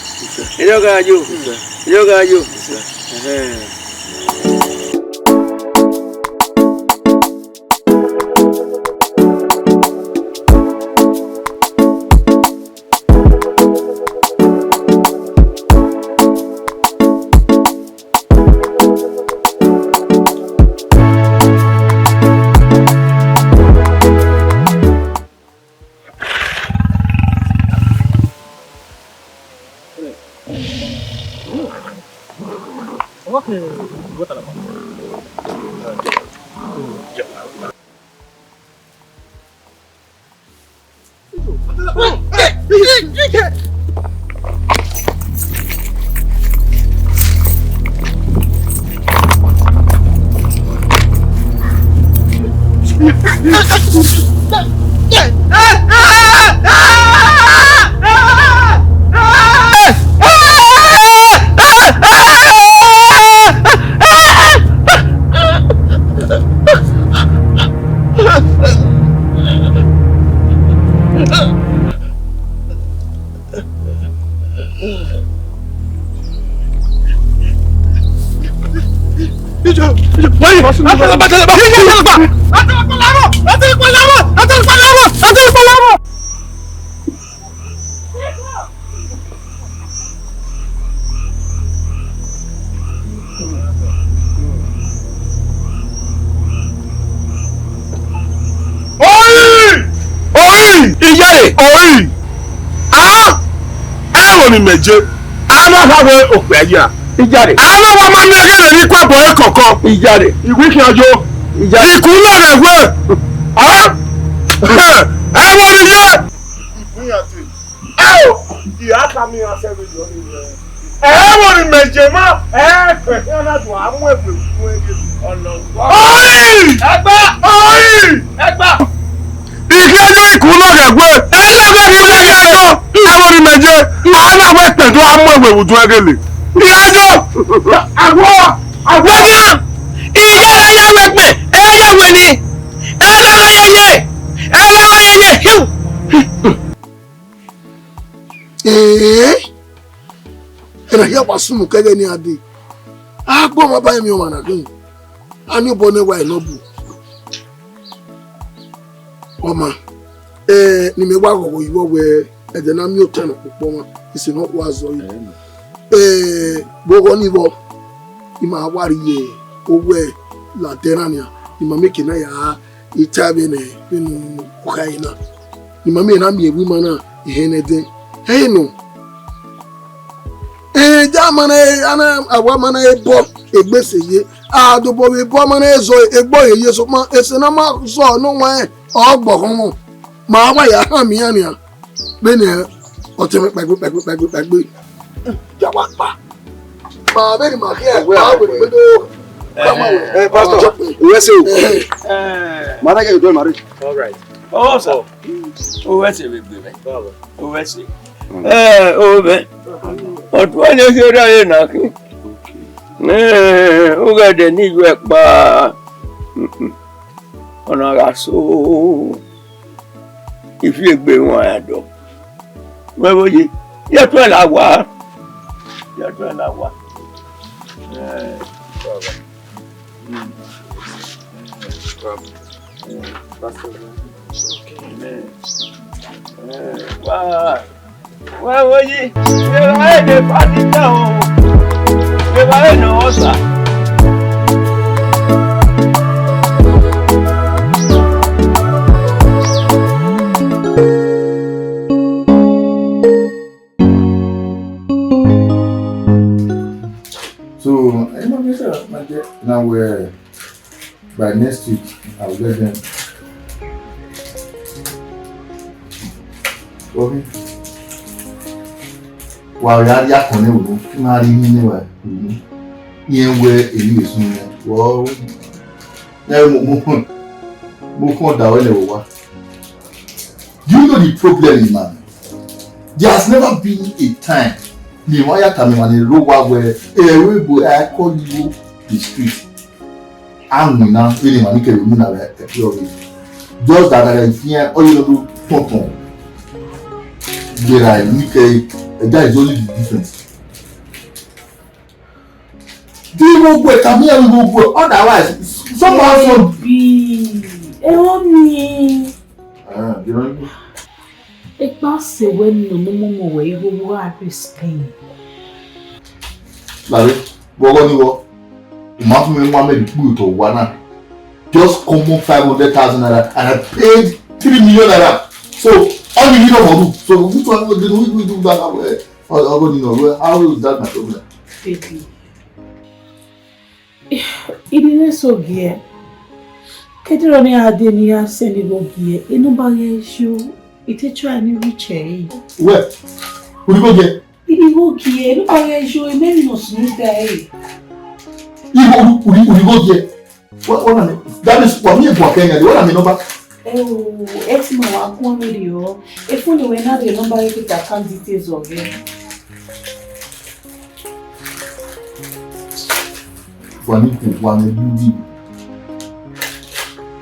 ni meje. Ana hawe opeya. Ijare. Ana wa ma negele ni papo e koko. Ijare. Iwi ki ojo. Ijare. Ikula re we. Ah. E wo ni ye. Ìyá ta mi ase we do ni. Wo ni meje ma. Pe na do amu epe fún ege. Ọlọ́gbọ́n. Oi! Ẹgbà. Ìkéde ìkúnlọ̀ rẹ̀ gbé. Ẹlẹ́gbẹ́ ni wọ́n yẹ ẹjọ́. Àwọn ni méje. Aláwọ̀ ẹ̀pẹ̀dọ́ amú ẹ̀wẹ̀ òjò ẹgẹ̀lẹ̀. Ìyájọ́. Àgbọ̀. Ìyá ẹyẹwé pẹ̀. Ẹyẹwé ni. Ẹlẹ́yẹyẹ. Ẹ̀rọ yẹ wá súnmù kẹ́gẹ́ ní adé. Àgbọ̀ máa bá ẹ̀mí ọmọ àdàgbìn. A ní bọ́ ní wa ìlọ́bù. Ọmọ ni mi wá rọ̀wọ̀ ìwọ́ wẹ ẹ̀jẹ̀ náà mi ò tẹ̀nà púpọ̀ wọn ìsìn náà wà zọ yìí. Gbogbo níbọ̀ ìmọ̀ àwárí yẹ owó ẹ̀ làtẹ́ránìà ìmọ̀ mékì náà yà á ìtẹ́ abẹ́nẹ̀ nínú ọ̀ka yìí náà. Ìmọ̀ mi náà mi èwì mọ́ náà ìhẹ́n ẹ̀dẹ́. Ẹ̀yìn nù. Ẹ̀jẹ̀ àmọ́nà àwọn àmọ́nà ẹ̀ bọ́ ẹgbẹ́sẹ̀ yẹ. Àdùbọ̀ wí bọ́ àmọ́nà ẹ̀ zọ ẹgbọ́ yẹ sọ mọ́ ẹsẹ̀ náà máa zọ ọ̀nù wọn ẹ̀ ọgbọ̀n wọn. Màá wá yà hàn mí yàn nìyà. Bẹ́ẹ̀ni ẹ̀ ọtí mi pẹ̀gbẹ́. Jàwá pa. Màá bẹ́ẹ̀ ni màá kí ẹ̀ pa wèrè gbẹ́dọ̀. Pastor, uwese o. Mara ke do mari. All right. Oh, sir. Uwese be be. Uwese. Obe. Ọ̀tún ni ṣe ra ye na ki. O ga de ni ju pa. Ona ga so. Ifi egbe won ado. Mo boye. Ye to la wa. Wá wòye, ṣé wàá lè pàdé náà o? Ṣé wàá nà ọ́ sà? So, I know now we're by next week I'll get them. Okay. While you are yakone wo, na ri ni wa. Yen we eni esun ni. Wo na mo kon da wele wo wa. You know the problem, man. There has never been a time me wire coming on a road where we go I call you the street. I'm now feeling my nickel in a just that I hear all you do tonton. There are nickel, that is only the difference. We will go, come here, we will go. Otherwise, someone will be. Help me. You know. It pass when no more way you will Agharese Spain. Larry, what you want? Imagine one made the to one. Just common 500,000 naira, and I paid 3 million naira. So all you need to do. So which one we do that way? Or how is that my problem? Baby, it is so gear. Ketironi Adenia send it go gear. Nobody issue. It is trying to reach a. Where? Who you go get? It is okay. Look how I show a man no smooth day. You go get. What I mean? That is for me. What I mean number? Oh, ex no one video. If only we have the number, you can account details of it. For me, one beauty.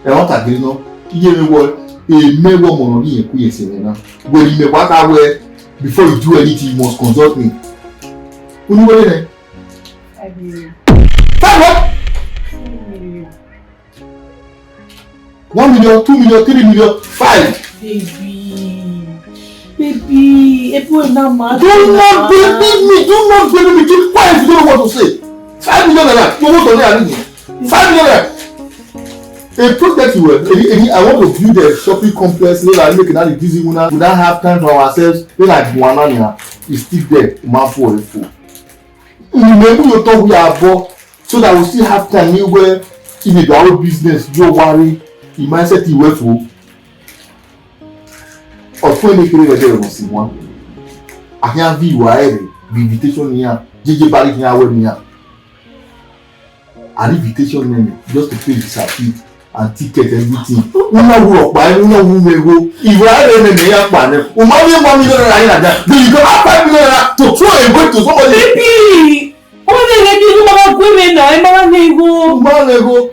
I want to get no. You know a money and queer now. When you what I wear before you do anything, you must consult me. Who you wear? I will. What? 1 million, 2 million, 3 million, 5. Baby, if we're not mad. Do not believe me. Do not believe me. Keep quiet if you don't know what to say. 5 million naira. You want to know 5 million naira. A project you I want to build a shopping complex so that make it busy we don't have time for ourselves. Then like one is still there, man for a fool. Maybe you talk we are about so that we still have time where if our business, you worry, the mindset you work for. Or when you create a must see one. I can't be wire, the invitation here, JJ Barry here, where here. An invitation name just to pay the certificate and ticket everything. Una work by una woman go. If I don't know the plan, money like that. Do you go have 5 million to throw away to somebody? Baby, what are they doing about women now? I'm go.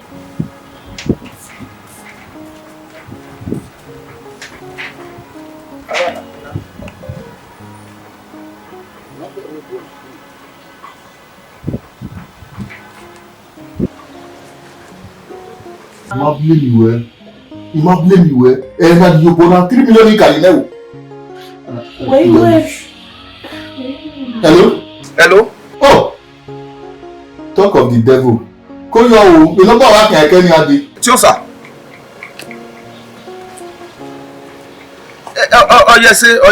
Il m'a blâmé, elle m'a dit pendant 3 millions de carrières. Wait. Hello? Oh! Talk of the devil. Call you know what I can do. Tiosa. Oh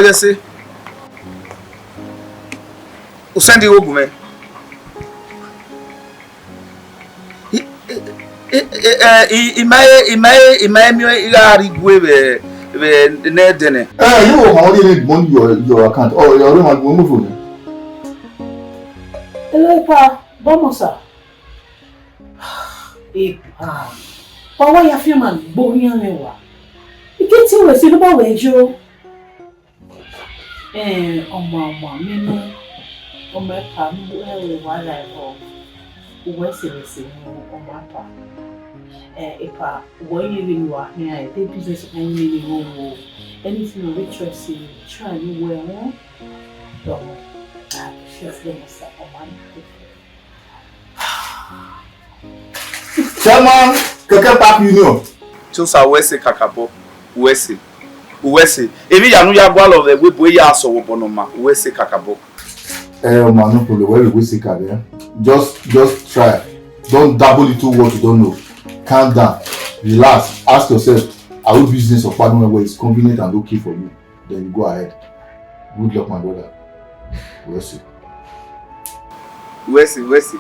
yes. O send you ogun me. Imaye mi ira rigwe be ne dene. You only need money your account or your room and move on. Hello, Pa. Vamos a. Pawa ya firma bohia mewa. Iketi we si ba wejo. Ọmọ minu. Ọmọ pa mi we wa la ko. Uwe se ọmọ pa. Ipa when you really work here, they business and really home. Anything you interest in, try you well. Don't just let us start on Chairman, Keke Park Union. Tiosa wese kakabo. Uwese. Ebi yanu ya gwa love we boy ya so wo bonoma. Uwese kakabo. Man, no problem. Where we say kabe. Just try. Don't double into what you don't know. Calm down, relax, ask yourself, are we business or partner where it's convenient and okay for you? Then you go ahead. Good luck, my brother. We'll see. We'll see.